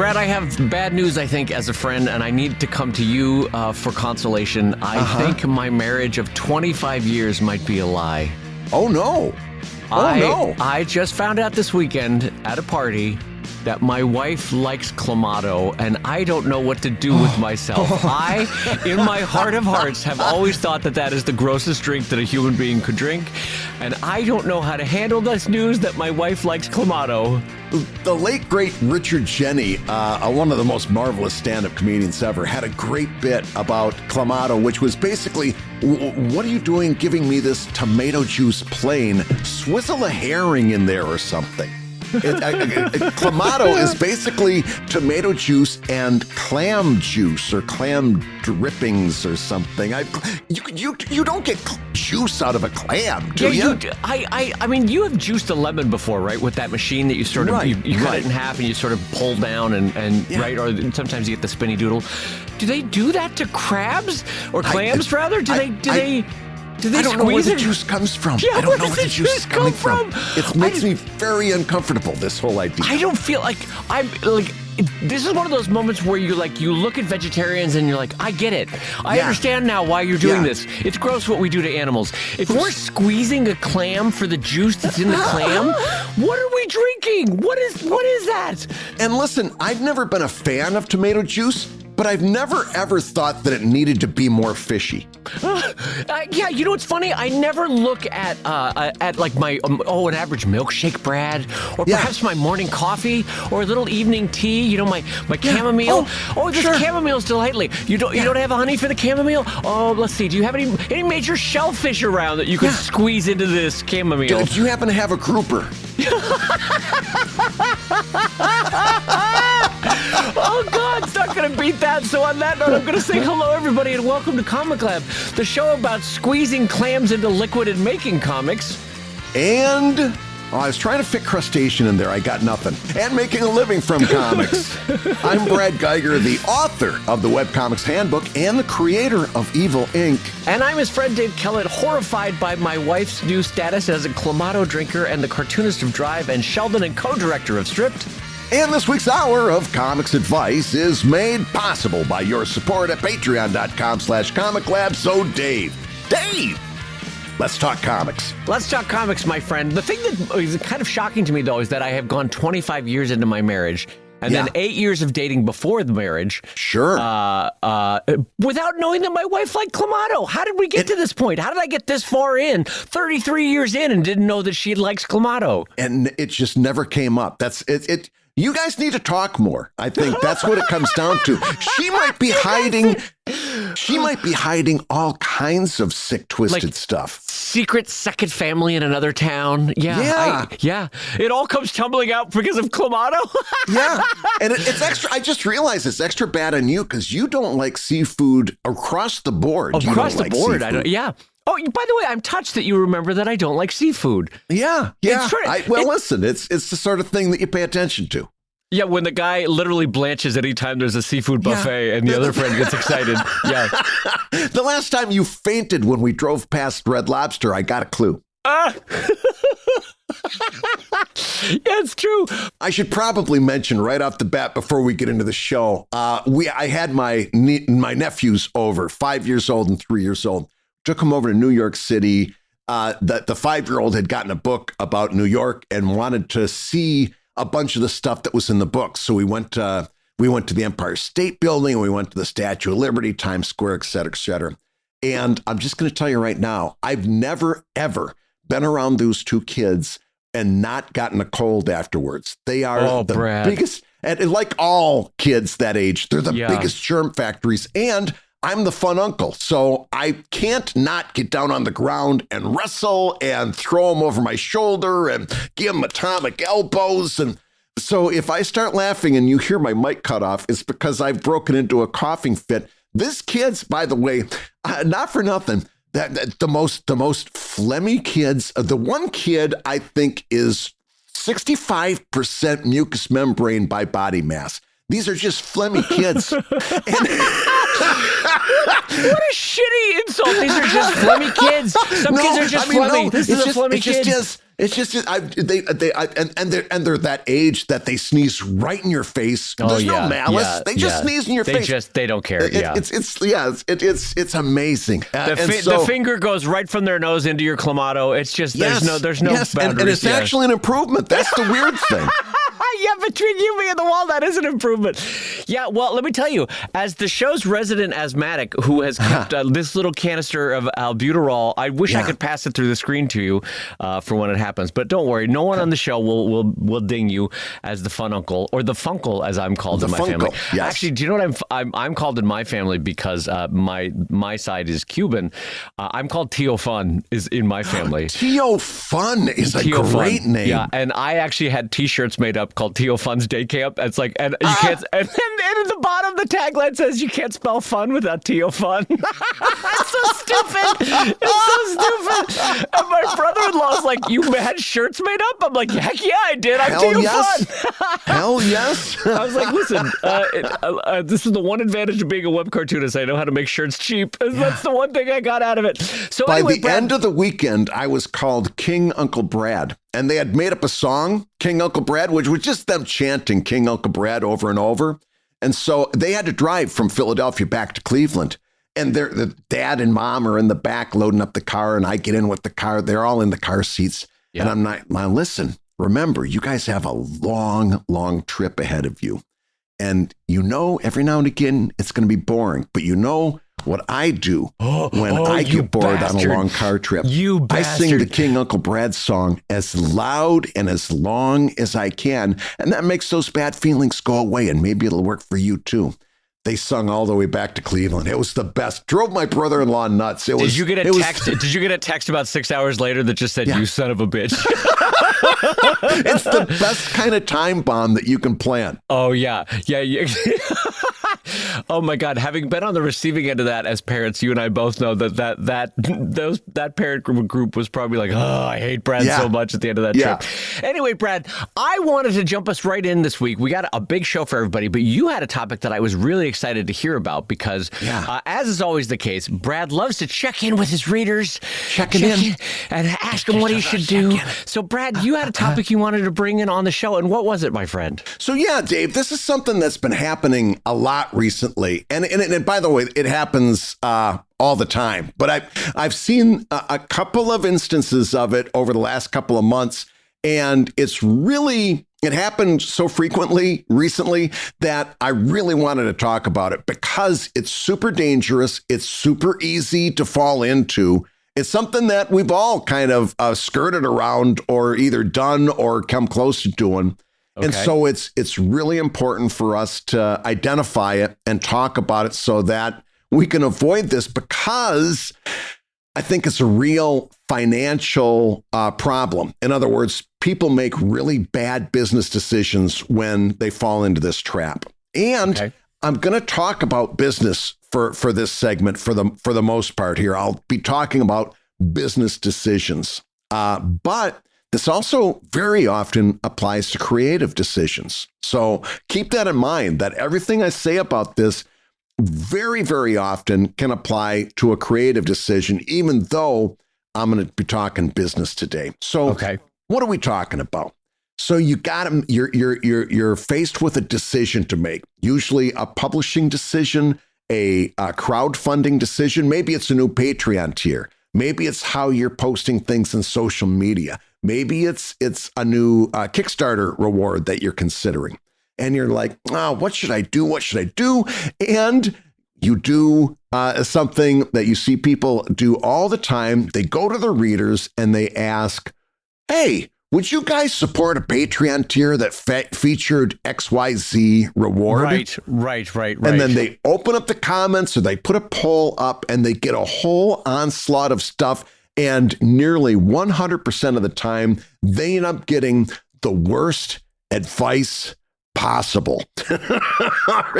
Brad, I have bad news, I think, as a friend, and I need to come to you for consolation. I think my marriage of 25 years might be a lie. Oh, no. I just found out this weekend at a party that my wife likes Clamato, and I don't know what to do with myself. I, in my heart of hearts, have always thought that that is the grossest drink that a human being could drink, and I don't know how to handle this news that my wife likes Clamato. The late, great Richard Jeni, one of the most marvelous stand-up comedians ever, had a great bit about Clamato, which was basically, what are you doing giving me this tomato juice plain? Swizzle a herring in there or something. Clamato is basically tomato juice and clam juice or clam drippings or something. You don't get juice out of a clam, do you? I mean, you have juiced a lemon before, right? With that machine that you sort of you cut it in half and you sort of pull down and right, or sometimes you get the spinny doodle. Do they do that to crabs or clams rather? Do they? I don't know where the juice comes from. Yeah, I don't know where the juice is coming from. It makes me very uncomfortable, this whole idea. I don't feel like this is one of those moments where you look at vegetarians and you're like, I get it. I understand now why you're doing this. It's gross what we do to animals. If we're squeezing a clam for the juice that's in the clam, what are we drinking? What is that? And listen, I've never been a fan of tomato juice, but I've never ever thought that it needed to be more fishy. Yeah, you know what's funny? I never look at like my an average milkshake, Brad, or perhaps my morning coffee or a little evening tea. You know, my chamomile. This chamomile's delightful. You don't have honey for the chamomile? Oh, let's see. Do you have any major shellfish around that you could squeeze into this chamomile? Do you happen to have a grouper? Oh, God, it's not going to beat that. So on that note, I'm going to say hello, everybody, and welcome to ComicLab, the show about squeezing clams into liquid and making comics. And I was trying to fit crustacean in there. I got nothing. And making a living from comics. I'm Brad Geiger, the author of the Webcomics Handbook and the creator of Evil Inc. And I'm his friend Dave Kellett, horrified by my wife's new status as a Clamato drinker and the cartoonist of Drive and Sheldon and co-director of Stripped. And this week's hour of comics advice is made possible by your support at patreon.com/comiclab. So Dave, let's talk comics. Let's talk comics, my friend. The thing that is kind of shocking to me, though, is that I have gone 25 years into my marriage and then 8 years of dating before the marriage. Sure. Without knowing that my wife liked Clamato. How did we get to this point? How did I get this far in, 33 years in, and didn't know that she likes Clamato? And it just never came up. That's it. You guys need to talk more. I think that's what it comes down to. She might be hiding all kinds of sick, twisted stuff. Secret second family in another town. Yeah. It all comes tumbling out because of Clamato. Yeah. And it's extra. I just realized it's extra bad on you because you don't like seafood across the board. Across the board. I don't. Yeah. Oh, by the way, I'm touched that you remember that I don't like seafood. Yeah. Listen, it's the sort of thing that you pay attention to. Yeah, when the guy literally blanches anytime there's a seafood buffet and the other friend gets excited. Yeah. The last time you fainted when we drove past Red Lobster, I got a clue. Yeah, it's true. I should probably mention right off the bat before we get into the show, I had my nephews over, 5 years old and 3 years old. Took them over to New York City. The 5-year-old had gotten a book about New York and wanted to see a bunch of the stuff that was in the book. So we went to the Empire State Building, and we went to the Statue of Liberty, Times Square, et cetera, et cetera. And I'm just going to tell you right now, I've never, ever been around those two kids and not gotten a cold afterwards. They are biggest, and like all kids that age, they're the biggest germ factories. And I'm the fun uncle, so I can't not get down on the ground and wrestle and throw them over my shoulder and give them atomic elbows. And so if I start laughing and you hear my mic cut off, it's because I've broken into a coughing fit. This kid's, by the way, not for nothing, the most phlegmy kids. The one kid I think is 65% mucous membrane by body mass. These are just phlegmy kids. What a shitty insult. These are just phlegmy kids. Some kids are just phlegmy. This is a phlegmy kid. It's just and they're that age that they sneeze right in your face. There's no malice. They just sneeze in your face. They don't care. It's amazing. The finger goes right from their nose into your clamato. It's just there's no boundaries. And it's actually an improvement. That's the weird thing. Yeah, between you, me, and the wall, that is an improvement. Yeah, well, let me tell you, as the show's resident asthmatic who has kept this little canister of albuterol, I wish I could pass it through the screen to you for when it happens. But don't worry, no one on the show will ding you as the fun uncle, or the funkle, as I'm called in my family. Yes. Actually, do you know what I'm called in my family because my side is Cuban? I'm called Tio Fun is in my family. Tio Fun is a great name. Yeah, and I actually had T-shirts made up called Tio Fun's Day Camp. It's like, and you can't, and at the bottom, the tagline says you can't spell fun without Tio Fun. It's so stupid. It's so stupid. And my brother-in-law's like, you had shirts made up? I'm like, heck yeah, I did. I'm Tio Fun. Hell yes. I was like, listen, this is the one advantage of being a web cartoonist. I know how to make shirts cheap. That's the one thing I got out of it. So by anyway, the end of the weekend, I was called King Uncle Brad. And they had made up a song, King Uncle Brad, which was just them chanting King Uncle Brad over and over. And so they had to drive from Philadelphia back to Cleveland. And the dad and mom are in the back loading up the car. And I get in with the car. They're all in the car seats. Yeah. And I'm not, now listen, remember, you guys have a long, long trip ahead of you. And you know, every now and again, it's going to be boring. But you know what I do when I get bored on a long car trip? I sing the King Uncle Brad song as loud and as long as I can. And that makes those bad feelings go away. And maybe it'll work for you too. They sung all the way back to Cleveland. It was the best. Drove my brother-in-law nuts. Did you get a text? Did you get a text about 6 hours later that just said, "You son of a bitch"? It's the best kind of time bomb that you can plan. Oh yeah. Oh my God! Having been on the receiving end of that as parents, you and I both know that parent group was probably like, "Oh, I hate Brad so much" at the end of that trip. Anyway, Brad, I wanted to jump us right in this week. We got a big show for everybody, but you had a topic that I was really excited to hear about because, as is always the case, Brad loves to check in with his readers, check in and ask them what he should do. So, Brad, you had a topic you wanted to bring in on the show, and what was it, my friend? So, yeah, Dave, this is something that's been happening a lot recently, and by the way, it happens all the time. But I've seen a couple of instances of it over the last couple of months, and it happened so frequently recently that I really wanted to talk about it because it's super dangerous. It's super easy to fall into. It's something that we've all kind of skirted around or either done or come close to doing. Okay. And so it's really important for us to identify it and talk about it so that we can avoid this, because I think it's a real financial problem. In other words, people make really bad business decisions when they fall into this trap. And I'm going to talk about business for this segment for the most part here. I'll be talking about business decisions, but this also very often applies to creative decisions. So keep that in mind, that everything I say about this very, very often can apply to a creative decision, even though I'm going to be talking business today. So what are we talking about? So you're faced with a decision to make, usually a publishing decision, a crowdfunding decision. Maybe it's a new Patreon tier. Maybe it's how you're posting things on social media. Maybe it's a new Kickstarter reward that you're considering. And you're like, what should I do? What should I do? And you do something that you see people do all the time. They go to their readers and they ask, hey, would you guys support a Patreon tier that featured XYZ reward? Right. And then they open up the comments or they put a poll up and they get a whole onslaught of stuff. And nearly 100% of the time, they end up getting the worst advice possible.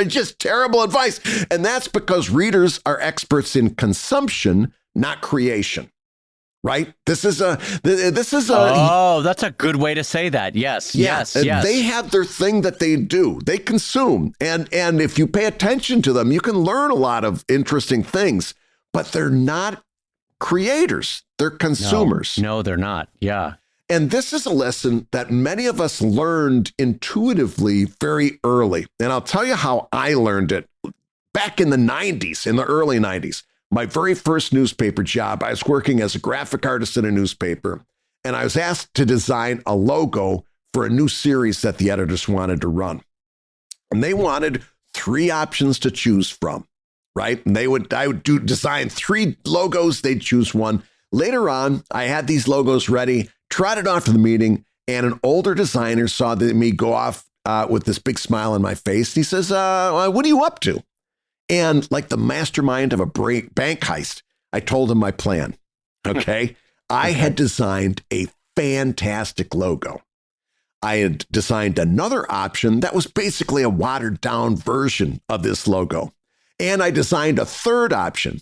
Just terrible advice. And that's because readers are experts in consumption, not creation. Right? This is a. Oh, that's a good way to say that. Yes. They have their thing that they do. They consume. And if you pay attention to them, you can learn a lot of interesting things, but they're not creators. They're consumers. No, they're not. Yeah. And this is a lesson that many of us learned intuitively very early. And I'll tell you how I learned it back in the 90s, in the early 90s. My very first newspaper job, I was working as a graphic artist in a newspaper, and I was asked to design a logo for a new series that the editors wanted to run. And they wanted 3 options to choose from, right? And I would design 3 logos, they'd choose one. Later on, I had these logos ready, trotted off to the meeting, and an older designer saw me go off with this big smile on my face. He says, what are you up to? And like the mastermind of a bank heist, I told him my plan, okay? I had designed a fantastic logo. I had designed another option that was basically a watered down version of this logo. And I designed a third option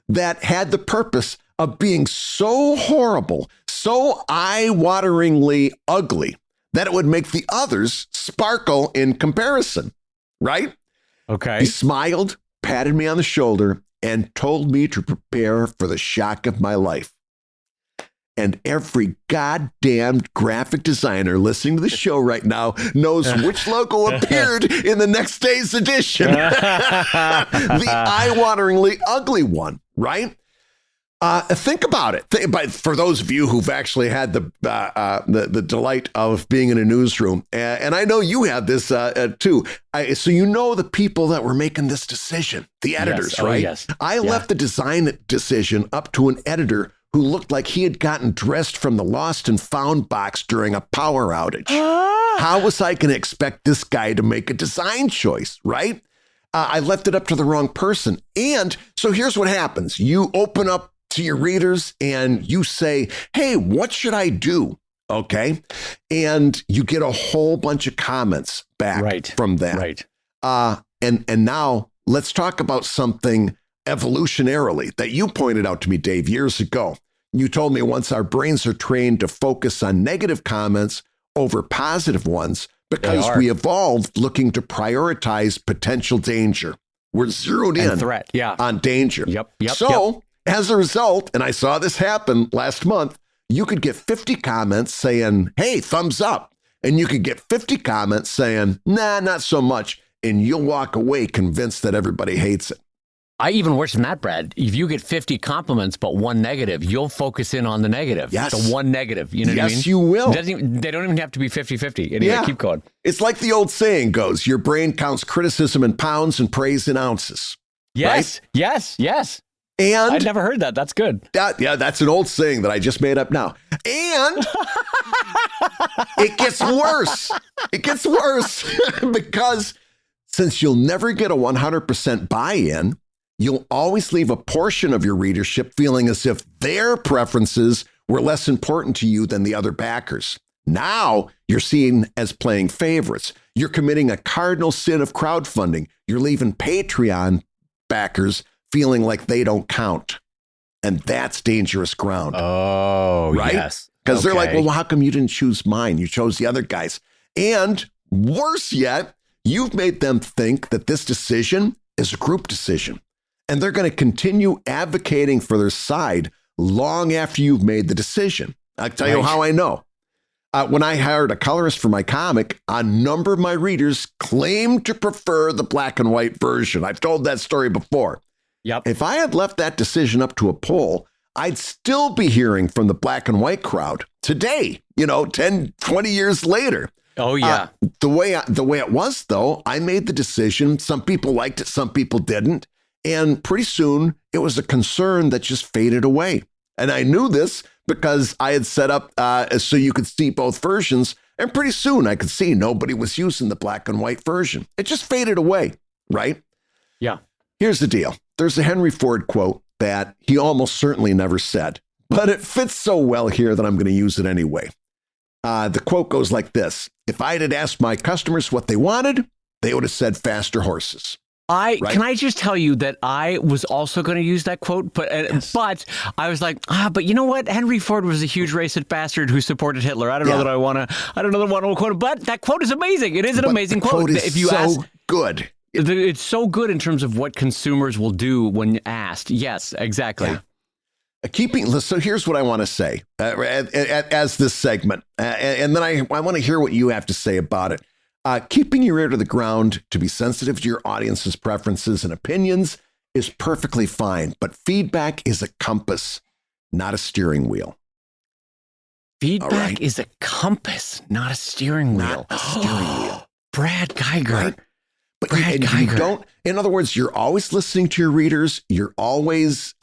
that had the purpose of being so horrible, so eye-wateringly ugly, that it would make the others sparkle in comparison, right? Okay. He smiled, patted me on the shoulder, and told me to prepare for the shock of my life. And every goddamn graphic designer listening to the show right now knows which logo appeared in the next day's edition. The eye-wateringly ugly one, right? Think about it. For those of you who've actually had the delight of being in a newsroom, and I know you have this too. So you know the people that were making this decision, the editors, yes. right? Yes. I left the design decision up to an editor who looked like he had gotten dressed from the Lost and Found box during a power outage. How was I going to expect this guy to make a design choice, right? I left it up to the wrong person. And so here's what happens. You open up to your readers and you say, hey, what should I do? Okay. And you get a whole bunch of comments back from that. Right. And now let's talk about something evolutionarily that you pointed out to me, Dave, years ago. You told me once our brains are trained to focus on negative comments over positive ones because we evolved looking to prioritize potential danger. We're zeroed in threat. on danger. Yep. So as a result, and I saw this happen last month, you could get 50 comments saying, hey, thumbs up. And you could get 50 comments saying, nah, not so much. And you'll walk away convinced that everybody hates it. Even worse than that, Brad. If you get 50 compliments but 1 negative, you'll focus in on the negative. Yes. The 1 negative. You know what I mean? Yes, you will. They don't even have to be 50-50. Anyway, keep going. It's like the old saying goes, your brain counts criticism in pounds and praise in ounces. Yes. Right? Yes. And I'd never heard that. That's good. That's an old saying that I just made up now. And it gets worse. It gets worse because since you'll never get a 100% buy-in, you'll always leave a portion of your readership feeling as if their preferences were less important to you than the other backers. Now you're seen as playing favorites. You're committing a cardinal sin of crowdfunding. You're leaving Patreon backers feeling like they don't count. And that's dangerous ground. Oh, right? Yes. Because they're like, well, how come you didn't choose mine? You chose the other guys. And worse yet, you've made them think that this decision is a group decision. And they're going to continue advocating for their side long after you've made the decision. I'll tell you how I know. When I hired a colorist for my comic, a number of my readers claimed to prefer the black and white version. I've told that story before. Yep. If I had left that decision up to a poll, I'd still be hearing from the black and white crowd today, 10, 20 years later. Oh, yeah. The way it was, though, I made the decision. Some people liked it, some people didn't. And pretty soon, it was a concern that just faded away. And I knew this because I had set up so you could see both versions. And pretty soon, I could see nobody was using the black and white version. It just faded away, right? Yeah. Here's the deal. There's a Henry Ford quote that he almost certainly never said, but it fits so well here that I'm going to use it anyway. The quote goes like this. If I had asked my customers what they wanted, they would have said faster horses. Can I just tell you that I was also going to use that quote, but I was like, but you know what? Henry Ford was a huge racist bastard who supported Hitler. I don't know that I want to quote it, but that quote is amazing. It is an amazing quote. If you ask, good. It's so good in terms of what consumers will do when asked. Yes, exactly. So here's what I want to say as this segment, and then I want to hear what you have to say about it. Keeping your ear to the ground to be sensitive to your audience's preferences and opinions is perfectly fine, but feedback is a compass, not a steering wheel. Feedback is a compass, not a steering wheel. Not a steering wheel. Brad Geiger. Right? But you don't, in other words, you're always listening to your readers. You're always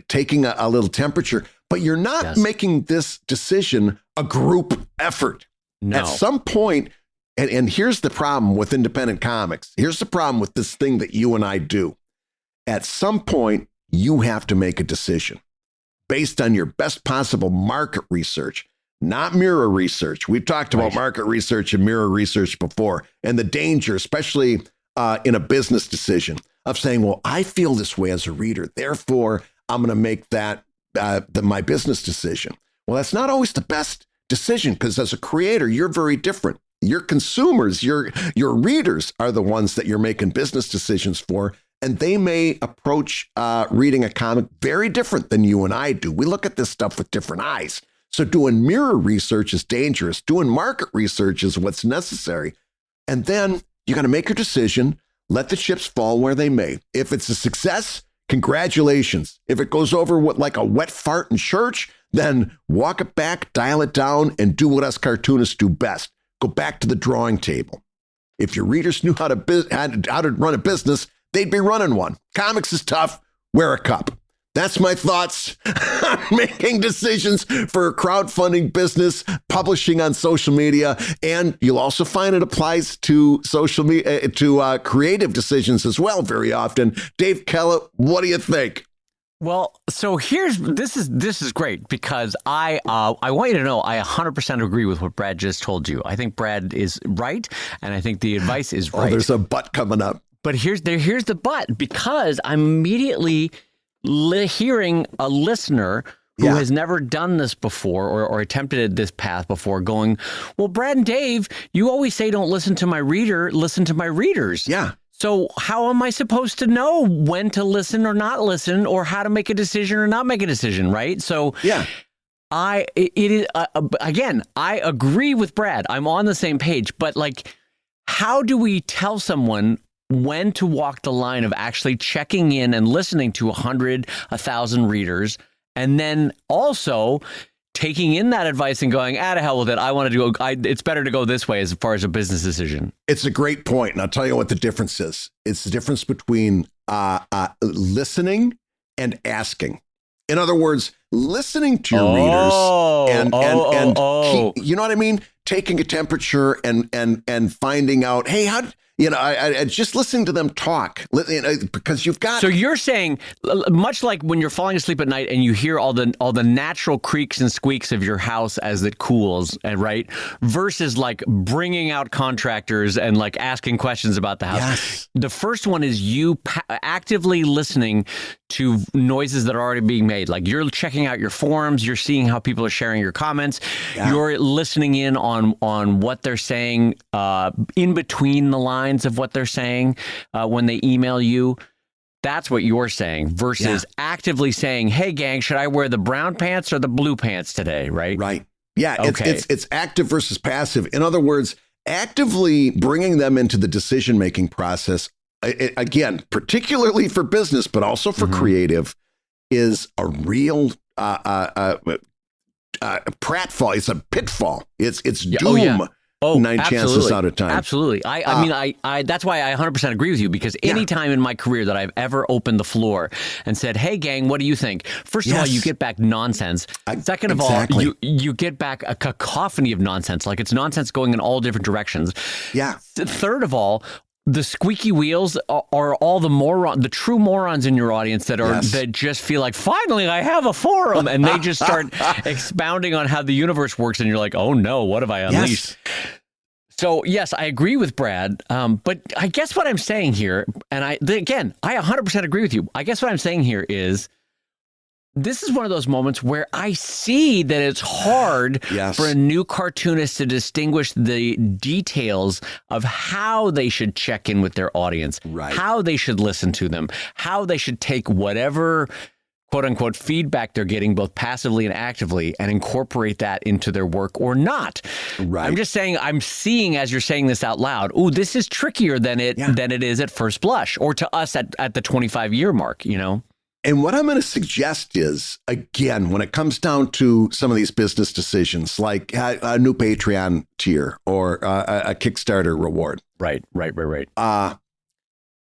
taking a little temperature, but you're not making this decision a group effort. No. At some point, and here's the problem with independent comics. Here's the problem with this thing that you and I do. At some point, you have to make a decision based on your best possible market research, not mirror research. We've talked about market research and mirror research before, and the danger, especially in a business decision, of saying, well, I feel this way as a reader, therefore I'm going to make that my business decision. Well, that's not always the best decision, because as a creator, you're very different. Your consumers, your readers are the ones that you're making business decisions for, and they may approach reading a comic very different than you and I do. We look at this stuff with different eyes. So doing mirror research is dangerous. Doing market research is what's necessary. And then you got to make your decision, let the chips fall where they may. If it's a success, congratulations. If it goes over like a wet fart in church, then walk it back, dial it down, and do what us cartoonists do best. Go back to the drawing table. If your readers knew how to run a business, they'd be running one. Comics is tough. Wear a cup. That's my thoughts on making decisions for crowdfunding business, publishing on social media, and you'll also find it applies to social media, to creative decisions as well very often. Dave Kellett, what do you think? Well, so this is great, because I want you to know I 100% agree with what Brad just told you. I think Brad is right, and I think the advice is right. Oh, there's a but coming up. But here's the but, because I'm immediately hearing a listener who has never done this before or attempted this path before going, well, Brad and Dave, you always say don't listen to my reader, listen to my readers. Yeah. So how am I supposed to know when to listen or not listen, or how to make a decision or not make a decision, right? So again, I agree with Brad. I'm on the same page, but like, how do we tell someone when to walk the line of actually checking in and listening to 100, 1,000 readers, and then also taking in that advice and going, to hell with it. I want to do, it's better to go this way as far as a business decision. It's a great point. And I'll tell you what the difference is. It's the difference between listening and asking. In other words, listening to your readers and you know what I mean? Taking a temperature and finding out, hey, I just listening to them talk, because you've got. So you're saying, much like when you're falling asleep at night and you hear all the natural creaks and squeaks of your house as it cools, and right, versus like bringing out contractors and like asking questions about the house. Yes. The first one is you actively listening to noises that are already being made. Like you're checking out your forums, you're seeing how people are sharing your comments, you're listening in on what they're saying in between the lines of what they're saying when they email you. That's what you're saying, versus actively saying, hey gang, should I wear the brown pants or the blue pants today? Right. Yeah. Okay. It's active versus passive. In other words, actively bringing them into the decision-making process, again, particularly for business, but also for creative, is a real pratfall. It's a pitfall. It's doom. 9 chances out of time. Absolutely. I mean, that's why I 100% agree with you, because any time in my career that I've ever opened the floor and said, hey, gang, what do you think? First of all, you get back nonsense. Second of all, you get back a cacophony of nonsense. Like it's nonsense going in all different directions. Yeah. Third of all, the squeaky wheels are all the true morons in your audience that just feel like, finally, I have a forum, and they just start expounding on how the universe works, and you're like, oh no, what have I unleashed? Yes. So yes, I agree with Brad, but I guess what I'm saying here, and I 100% agree with you. I guess what I'm saying here is, this is one of those moments where I see that it's hard for a new cartoonist to distinguish the details of how they should check in with their audience, how they should listen to them, how they should take whatever quote unquote feedback they're getting both passively and actively and incorporate that into their work or not. Right. I'm just saying, I'm seeing as you're saying this out loud, ooh, this is trickier than it is at first blush or to us at the 25-year mark, you know? And what I'm going to suggest is, again, when it comes down to some of these business decisions, like a new Patreon tier or a Kickstarter reward. Right.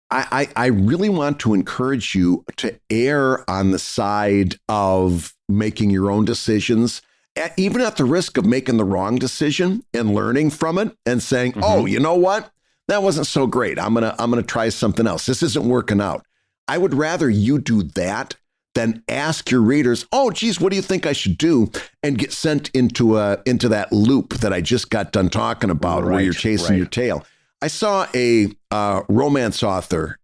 I really want to encourage you to err on the side of making your own decisions, even at the risk of making the wrong decision and learning from it and saying, oh, you know what? That wasn't so great. I'm gonna try something else. This isn't working out. I would rather you do that than ask your readers, oh, geez, what do you think I should do? And get sent into that loop that I just got done talking about where you're chasing your tail. I saw a romance author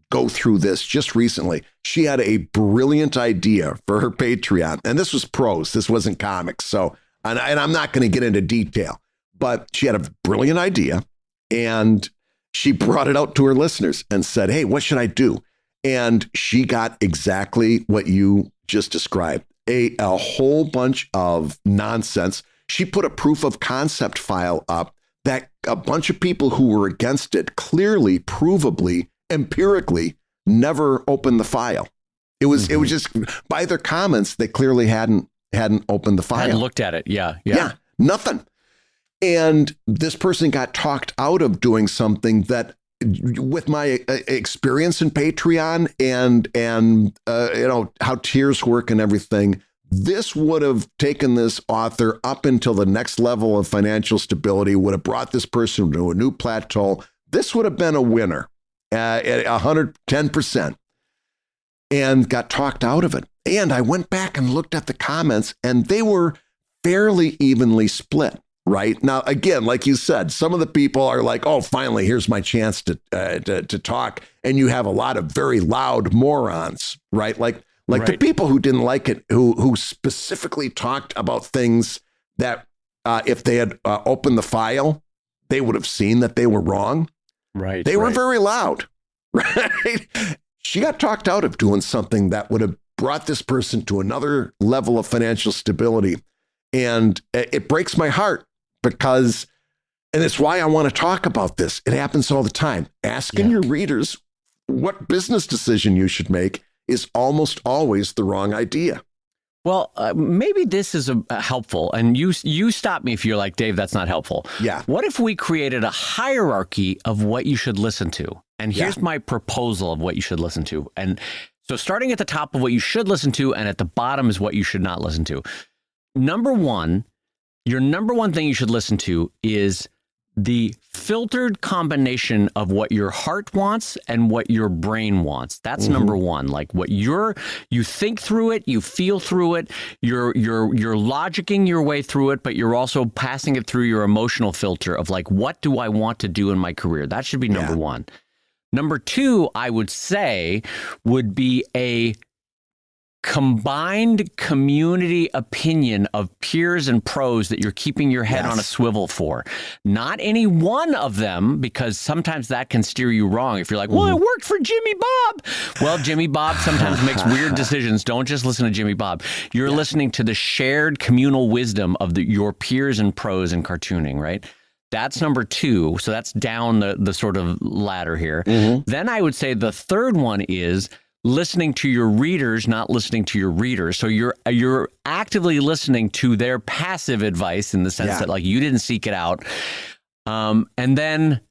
go through this just recently. She had a brilliant idea for her Patreon. And this was prose. This wasn't comics. So, and I'm not going to get into detail, but she had a brilliant idea. And she brought it out to her listeners and said, hey, what should I do? And she got exactly what you just described, a whole bunch of nonsense. She put a proof of concept file up that a bunch of people who were against it clearly, provably, empirically never opened the file. It was just by their comments, they clearly hadn't opened the file. Hadn't looked at it. Yeah, nothing. And this person got talked out of doing something that, with my experience in Patreon and you know how tiers work and everything, this would have taken this author up until the next level of financial stability, would have brought this person to a new plateau. This would have been a winner at 110%, and got talked out of it. And I went back and looked at the comments, and they were fairly evenly split. Right now, again, like you said, some of the people are like, "Oh, finally, here's my chance to talk," and you have a lot of very loud morons, right? Like the people who didn't like it, who specifically talked about things that if they had opened the file, they would have seen that they were wrong. Right. They were very loud. Right. She got talked out of doing something that would have brought this person to another level of financial stability, and it breaks my heart. Because, and it's why I want to talk about this. It happens all the time. Asking your readers what business decision you should make is almost always the wrong idea. Well, maybe this is helpful. And you stop me if you're like, Dave, that's not helpful. Yeah. What if we created a hierarchy of what you should listen to? And here's my proposal of what you should listen to. And so starting at the top of what you should listen to and at the bottom is what you should not listen to. Your number one thing you should listen to is the filtered combination of what your heart wants and what your brain wants. That's number one. Like what you think through it, you feel through it, you're logicking your way through it, but you're also passing it through your emotional filter of like, what do I want to do in my career? That should be number one. Number two, I would say, would be a combined community opinion of peers and pros that you're keeping your head on a swivel for. Not any one of them, because sometimes that can steer you wrong. If you're like, well, it worked for Jimmy Bob. Well, Jimmy Bob sometimes makes weird decisions. Don't just listen to Jimmy Bob. You're listening to the shared communal wisdom of your peers and pros in cartooning, right? That's number two. So that's down the sort of ladder here. Then I would say the third one is listening to your readers, not listening to your readers. So you're actively listening to their passive advice in the sense that like you didn't seek it out. And then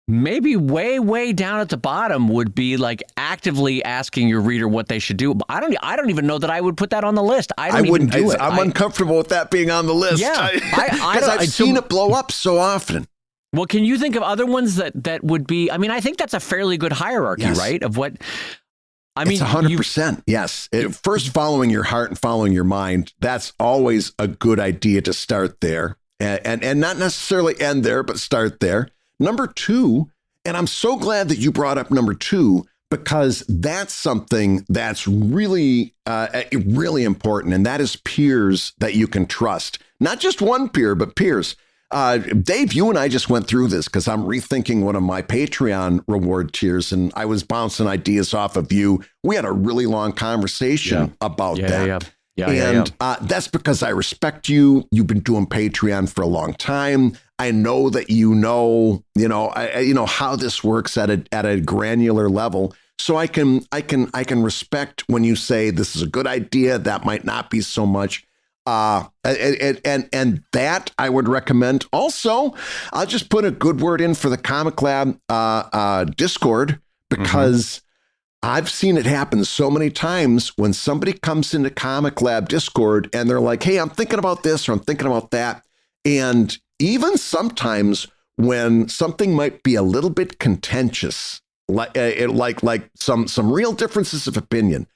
maybe way down at the bottom would be like actively asking your reader what they should do. But I don't even know that I would put that on the list. I wouldn't do it. I'm uncomfortable with that being on the list. Yeah, because I've seen it blow up so often. Well, can you think of other ones that would be? I mean, I think that's a fairly good hierarchy, right? Of what. I mean, it's 100%. Yes. First, following your heart and following your mind. That's always a good idea to start there and not necessarily end there, but start there. Number two, and I'm so glad that you brought up number two, because that's something that's really, really important. And that is peers that you can trust. Not just one peer, but peers. Dave, you and I just went through this because I'm rethinking one of my Patreon reward tiers, and I was bouncing ideas off of you. We had a really long conversation about that. That's because I respect you. You've been doing Patreon for a long time. I know that you know how this works at a granular level. So I can respect when you say this is a good idea. That might not be so much. And that I would recommend. Also, I'll just put a good word in for the ComicLab Discord, because I've seen it happen so many times when somebody comes into ComicLab Discord and they're like, hey, I'm thinking about this or I'm thinking about that. And even sometimes when something might be a little bit contentious, like some real differences of opinion,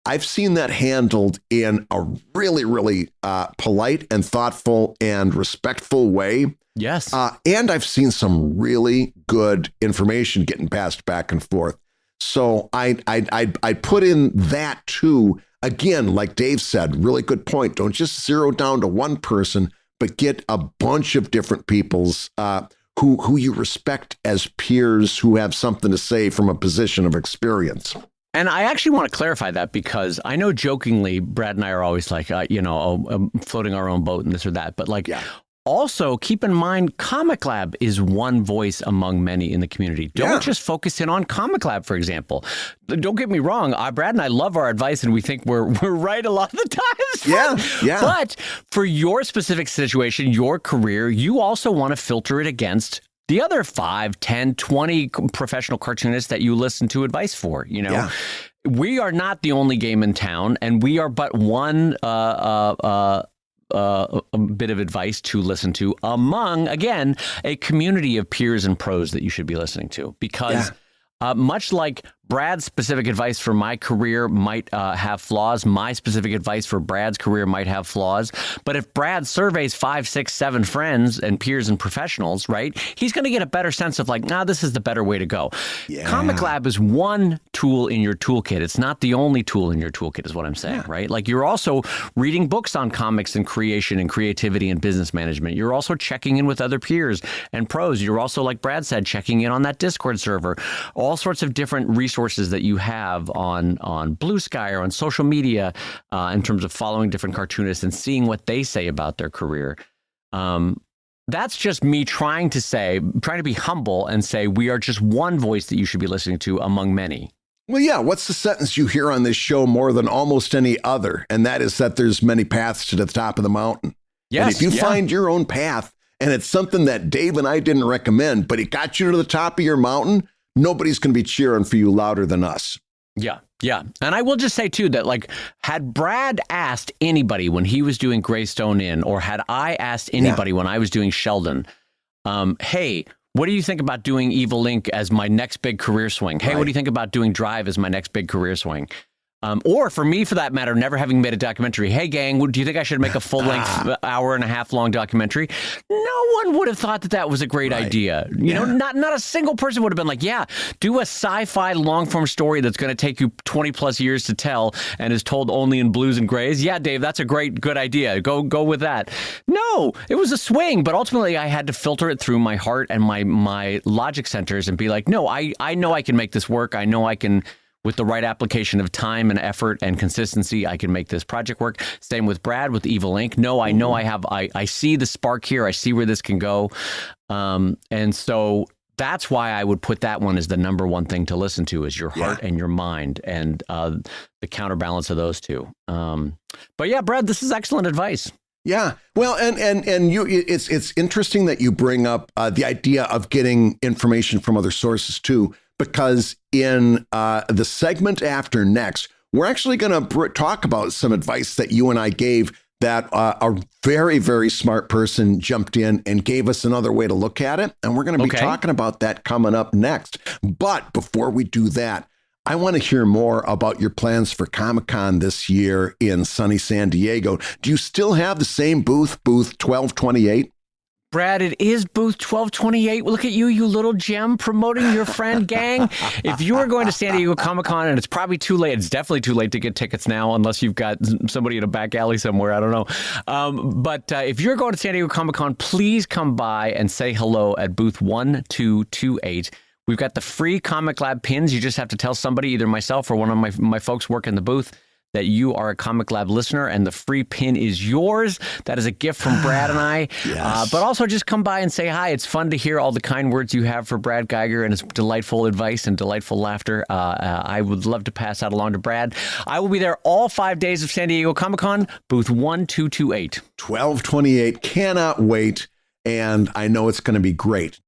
I've seen that handled in a really, really polite and thoughtful and respectful way. Yes. And I've seen some really good information getting passed back and forth. So I put in that too. Again, like Dave said, really good point. Don't just zero down to one person, but get a bunch of different people's who you respect as peers who have something to say from a position of experience. And I actually want to clarify that, because I know jokingly, Brad and I are always like, floating our own boat and this or that. But also keep in mind, ComicLab is one voice among many in the community. Don't just focus in on ComicLab, for example. Don't get me wrong. Brad and I love our advice, and we think we're right a lot of the times. Yeah. But for your specific situation, your career, you also want to filter it against the other 5, 10, 20 professional cartoonists that you listen to advice for. We are not the only game in town, and we are but one a bit of advice to listen to among, again, a community of peers and pros that you should be listening to. Because much like Brad's specific advice for my career might have flaws, my specific advice for Brad's career might have flaws. But if Brad surveys 5, 6, 7 friends and peers and professionals, right, he's going to get a better sense of this is the better way to go. ComicLab is one tool in your toolkit. It's not the only tool in your toolkit, is what I'm saying, right? Like, you're also reading books on comics and creation and creativity and business management. You're also checking in with other peers and pros. You're also, like Brad said, checking in on that Discord server. All sorts of different resources that you have on Blue Sky or on social media in terms of following different cartoonists and seeing what they say about their career. That's just me trying to be humble and say we are just one voice that you should be listening to among many. Well, yeah. What's the sentence you hear on this show more than almost any other? And that is that there's many paths to the top of the mountain. Yes. And if you find your own path, and it's something that Dave and I didn't recommend, but it got you to the top of your mountain, nobody's going to be cheering for you louder than us. Yeah. And I will just say, too, that had Brad asked anybody when he was doing Greystone Inn, or had I asked anybody when I was doing Sheldon, hey, what do you think about doing Evil Inc. as my next big career swing? Hey, what do you think about doing Drive as my next big career swing? Or for me, for that matter, never having made a documentary. Hey, gang, do you think I should make a full-length, hour-and-a-half long documentary? No one would have thought that was a great idea. You know, not a single person would have been like, do a sci-fi long-form story that's going to take you 20-plus years to tell and is told only in blues and grays. Yeah, Dave, that's a good idea. Go with that. No, it was a swing, but ultimately I had to filter it through my heart and my logic centers and be like, no, I know I can make this work. I know I can. With the right application of time and effort and consistency, I can make this project work. Same with Brad with Evil Inc. No, I know I see the spark here. I see where this can go. And so that's why I would put that one as the number one thing to listen to, is your heart and your mind, and the counterbalance of those two. But yeah, Brad, this is excellent advice. Yeah. Well, and you, it's interesting that you bring up the idea of getting information from other sources too, because in the segment after next, we're actually going to talk about some advice that you and I gave that a very, very smart person jumped in and gave us another way to look at it. And we're going to be talking about that coming up next. But before we do that, I want to hear more about your plans for Comic-Con this year in sunny San Diego. Do you still have the same booth 1228? Brad, it is booth 1228. Look at you, you little gem, promoting your friend gang. If you are going to San Diego Comic-Con, and it's probably too late, it's definitely too late to get tickets now, unless you've got somebody in a back alley somewhere, I don't know. But if you're going to San Diego Comic-Con, please come by and say hello at booth 1228. We've got the free ComicLab pins. You just have to tell somebody, either myself or one of my folks work in the booth, that you are a ComicLab listener, and the free pin is yours. That is a gift from Brad and I. Yes. But also just come by and say hi. It's fun to hear all the kind words you have for Brad Geiger and his delightful advice and delightful laughter. I would love to pass that along to Brad. I will be there all 5 days of San Diego Comic-Con, booth 1228. 1228. Cannot wait. And I know it's going to be great.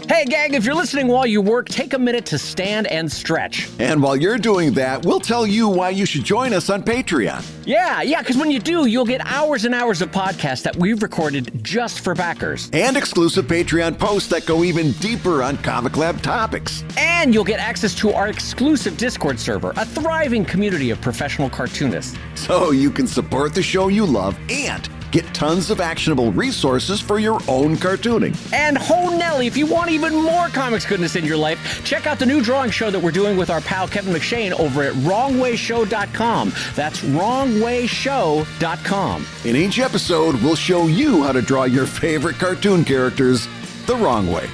Hey, gang, if you're listening while you work, take a minute to stand and stretch. And while you're doing that, we'll tell you why you should join us on Patreon. Yeah, because when you do, you'll get hours and hours of podcasts that we've recorded just for backers. And exclusive Patreon posts that go even deeper on ComicLab topics. And you'll get access to our exclusive Discord server, a thriving community of professional cartoonists. So you can support the show you love and get tons of actionable resources for your own cartooning. And ho Nelly, if you want even more comics goodness in your life, check out the new drawing show that we're doing with our pal Kevin McShane over at wrongwayshow.com. That's wrongwayshow.com. In each episode, we'll show you how to draw your favorite cartoon characters the wrong way.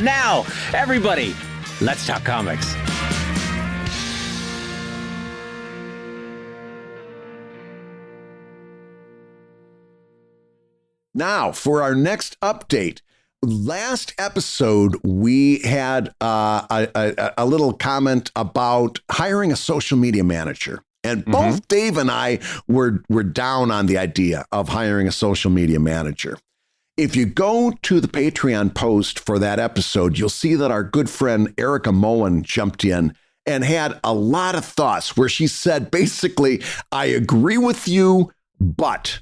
Now, everybody, let's talk comics. Now, for our next update, last episode, we had a little comment about hiring a social media manager. And both Dave and I were down on the idea of hiring a social media manager. If you go to the Patreon post for that episode, you'll see that our good friend Erica Moen jumped in and had a lot of thoughts where she said, basically, I agree with you, but...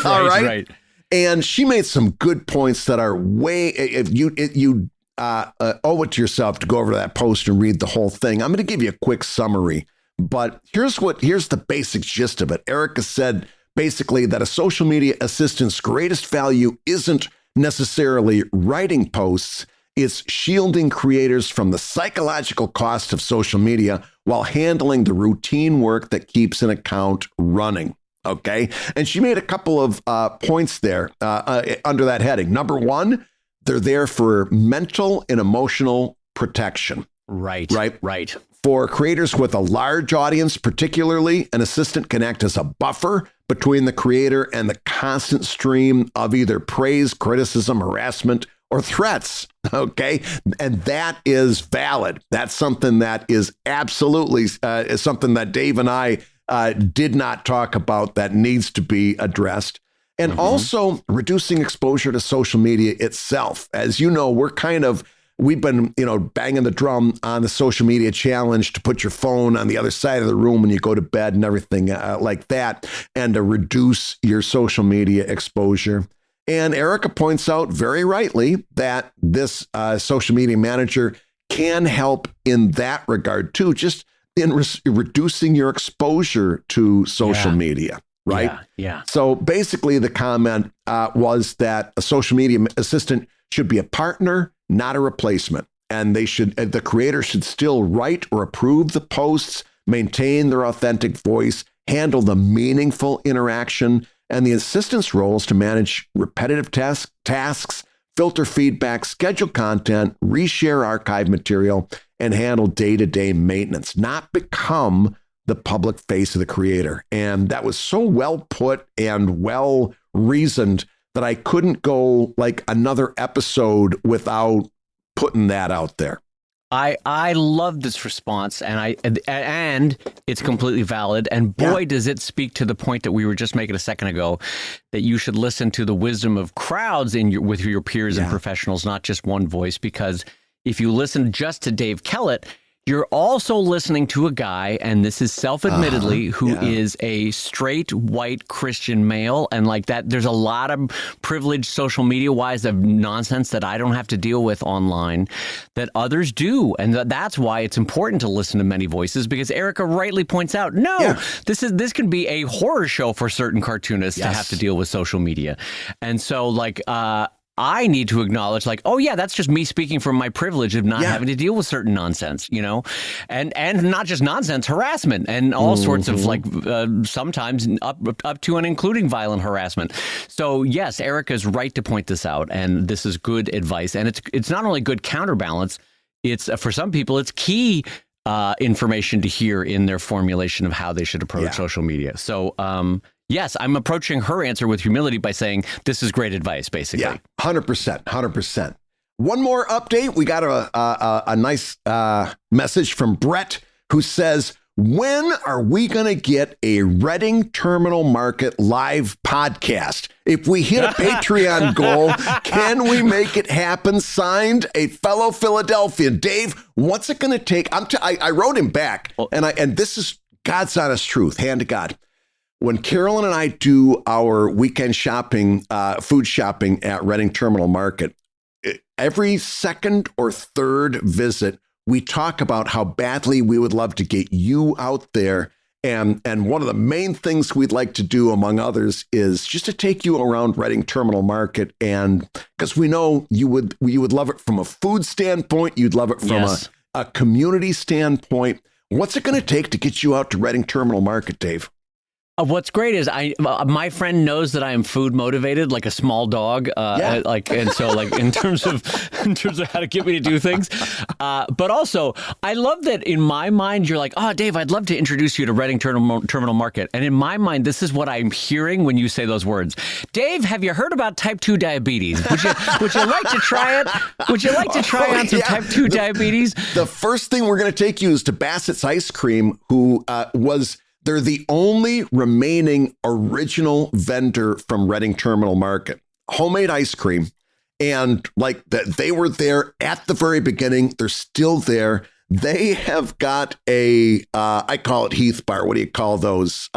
All right. And she made some good points that are way, if you owe it to yourself to go over to that post and read the whole thing. I'm going to give you a quick summary, but here's the basic gist of it. Erica said basically that a social media assistant's greatest value isn't necessarily writing posts. It's shielding creators from the psychological cost of social media while handling the routine work that keeps an account running. Okay. And she made a couple of points there under that heading. Number one, they're there for mental and emotional protection. Right. For creators with a large audience, particularly, an assistant can act as a buffer between the creator and the constant stream of either praise, criticism, harassment, or threats. Okay. And that is valid. That's something that is absolutely is something that Dave and I did not talk about that needs to be addressed. And also reducing exposure to social media itself. As you know, we've been, banging the drum on the social media challenge to put your phone on the other side of the room when you go to bed and everything like that, and to reduce your social media exposure. And Erica points out very rightly that this social media manager can help in that regard too, just in reducing your exposure to social media, right? Yeah. So basically the comment was that a social media assistant should be a partner, not a replacement. And the creator should still write or approve the posts, maintain their authentic voice, handle the meaningful interaction, and the assistant's role is to manage repetitive tasks, filter feedback, schedule content, reshare archive material, and handle day-to-day maintenance, not become the public face of the creator. And that was so well put and well reasoned that I couldn't go like another episode without putting that out there. I love this response, and it's completely valid. And boy, does it speak to the point that we were just making a second ago, that you should listen to the wisdom of crowds with your peers and professionals, not just one voice. Because if you listen just to Dave Kellett, You're also listening to a guy, and this is self-admittedly, who is a straight white Christian male, and like that, there's a lot of privilege social media-wise of nonsense that I don't have to deal with online that others do, and that's why it's important to listen to many voices, because Erica rightly points out, this can be a horror show for certain cartoonists to have to deal with social media, and so like I need to acknowledge, like, oh yeah, that's just me speaking from my privilege of not having to deal with certain nonsense, you know, and not just nonsense, harassment and all sorts of like sometimes up to and including violent harassment. So yes, Erica's right to point this out, and this is good advice, and it's not only good counterbalance, it's for some people it's key information to hear in their formulation of how they should approach social media. So yes, I'm approaching her answer with humility by saying this is great advice, basically. Yeah, 100%, 100%. One more update. We got a nice message from Brett, who says, when are we going to get a Reading Terminal Market live podcast? If we hit a Patreon goal, can we make it happen? Signed, a fellow Philadelphian. Dave, what's it going to take? I wrote him back, and this is God's honest truth, hand to God. When Carolyn and I do our weekend shopping, food shopping at Reading Terminal Market, every second or third visit, we talk about how badly we would love to get you out there. And one of the main things we'd like to do, among others, is just to take you around Reading Terminal Market. And because we know you would love it from a food standpoint, you'd love it from a community standpoint. What's it going to take to get you out to Reading Terminal Market, Dave? What's great is my friend knows that I am food motivated, like a small dog, and so like in terms of how to get me to do things, but also I love that in my mind you're like, oh Dave, I'd love to introduce you to Reading Terminal Market, and in my mind this is what I'm hearing when you say those words. Dave, have you heard about type 2 diabetes? Would you like to try it? Would you like to try on some type 2 diabetes? The first thing we're going to take you is to Bassett's Ice Cream, who they're the only remaining original vendor from Reading Terminal Market. Homemade ice cream. And like they were there at the very beginning. They're still there. They have got I call it Heath Bar. What do you call those?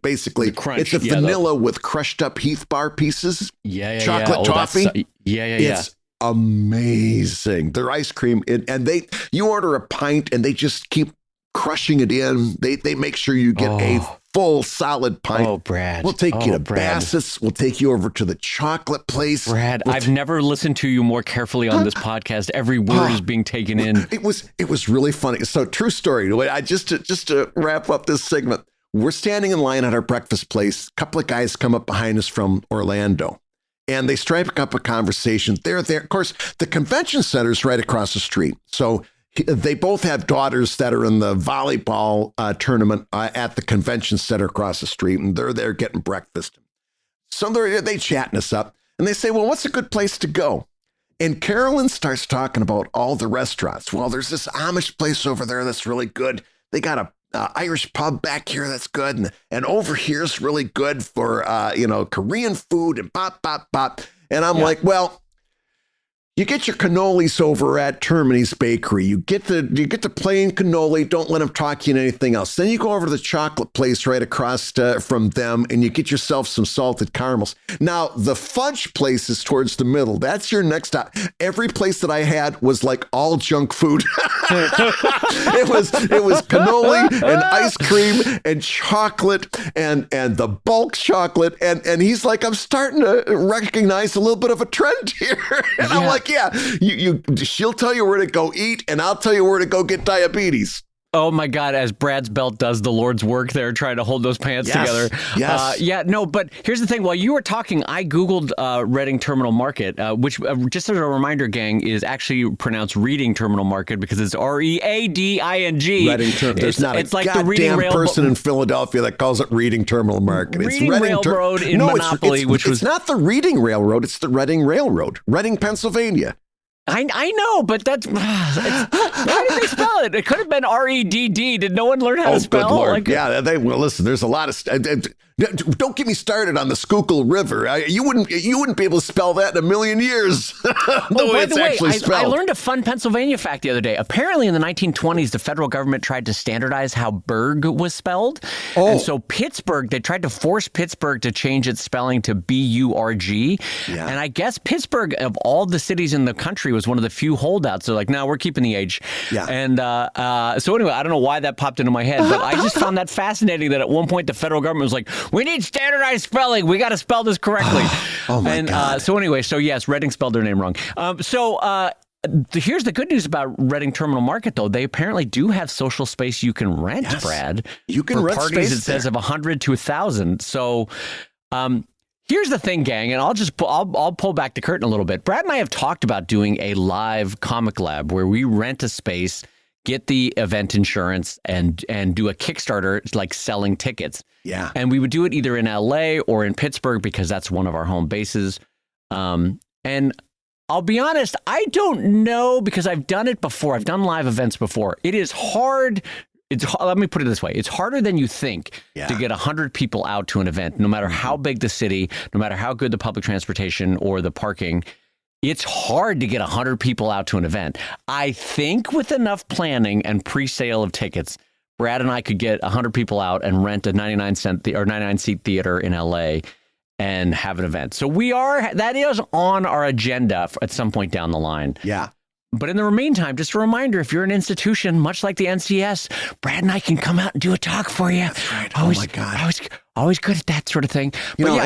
Basically, it's a vanilla with crushed up Heath Bar pieces. Chocolate toffee. It's amazing. Their ice cream. And you order a pint and they just keep crushing it in. They make sure you get a full solid pint. Oh, Brad. We'll take you to Bassett's. We'll take you over to the chocolate place. Brad, I've never listened to you more carefully on this podcast. Every word is being taken in. It was really funny. So true story. Just to wrap up this segment, we're standing in line at our breakfast place. A couple of guys come up behind us from Orlando, and they strike up a conversation. They're there. Of course, the convention center is right across the street. So they both have daughters that are in the volleyball tournament at the convention center across the street, and they're there getting breakfast. So they chatting us up, and they say, well, what's a good place to go? And Carolyn starts talking about all the restaurants. Well, there's this Amish place over there that's really good. They got a Irish pub back here that's good, and over here's really good for Korean food and pop. And I'm like, well, you get your cannolis over at Termini's Bakery. You get the plain cannoli. Don't let them talk you into anything else. Then you go over to the chocolate place right across from them, and you get yourself some salted caramels. Now, the fudge place is towards the middle. That's your next stop. Every place that I had was like all junk food. It was cannoli and ice cream and chocolate and the bulk chocolate. And he's like, I'm starting to recognize a little bit of a trend here. And I'm like, she'll tell you where to go eat, and I'll tell you where to go get diabetes. Oh my God, as Brad's belt does the Lord's work there, trying to hold those pants together. Yes. But here's the thing. While you were talking, I Googled Reading Terminal Market, which, just as a reminder, gang, is actually pronounced Reading Terminal Market because it's R-E-A-D-I-N-G. Reading Terminal. There's not a like goddamn person in Philadelphia that calls it Reading Terminal Market. It's Reading Railroad in Monopoly, it's not the Reading Railroad. It's the Reading Railroad. Reading, Pennsylvania. I know, but that's how did they spell it? It could have been R-E-D-D. Did no one learn how to spell? Good Lord. Listen, there's a lot of Don't get me started on the Schuylkill River. You wouldn't be able to spell that in a million years. The way it's actually spelled. I learned a fun Pennsylvania fact the other day. Apparently, in the 1920s, the federal government tried to standardize how Berg was spelled. Oh. And so Pittsburgh, they tried to force Pittsburgh to change its spelling to B-U-R-G. Yeah. And I guess Pittsburgh, of all the cities in the country, was one of the few holdouts. They're like, no, we're keeping the H. Yeah. And so anyway, I don't know why that popped into my head, but I just found that fascinating that at one point the federal government was like, we need standardized spelling. We got to spell this correctly. Oh my God. So anyway, so yes, Reading spelled their name wrong. Here's the good news about Reading Terminal Market, though. They apparently do have social space you can rent, yes. Brad. You can rent parties, space it says, of 100 to 1,000. So here's the thing, gang, and I'll pull back the curtain a little bit. Brad and I have talked about doing a live ComicLab where we rent a space, get the event insurance, and do a Kickstarter like selling tickets. Yeah. And we would do it either in LA or in Pittsburgh because that's one of our home bases. And I'll be honest, I don't know because I've done it before. I've done live events before. It is hard. Let me put it this way. It's harder than you think to get 100 people out to an event, no matter how big the city, no matter how good the public transportation or the parking. It's hard to get 100 people out to an event. I think with enough planning and pre-sale of tickets, Brad and I could get 100 people out and rent a 99-seat theater in LA and have an event. So that is on our agenda at some point down the line. Yeah. But in the meantime, just a reminder, if you're an institution, much like the NCS, Brad and I can come out and do a talk for you. That's right. Oh my God. Always good at that sort of thing.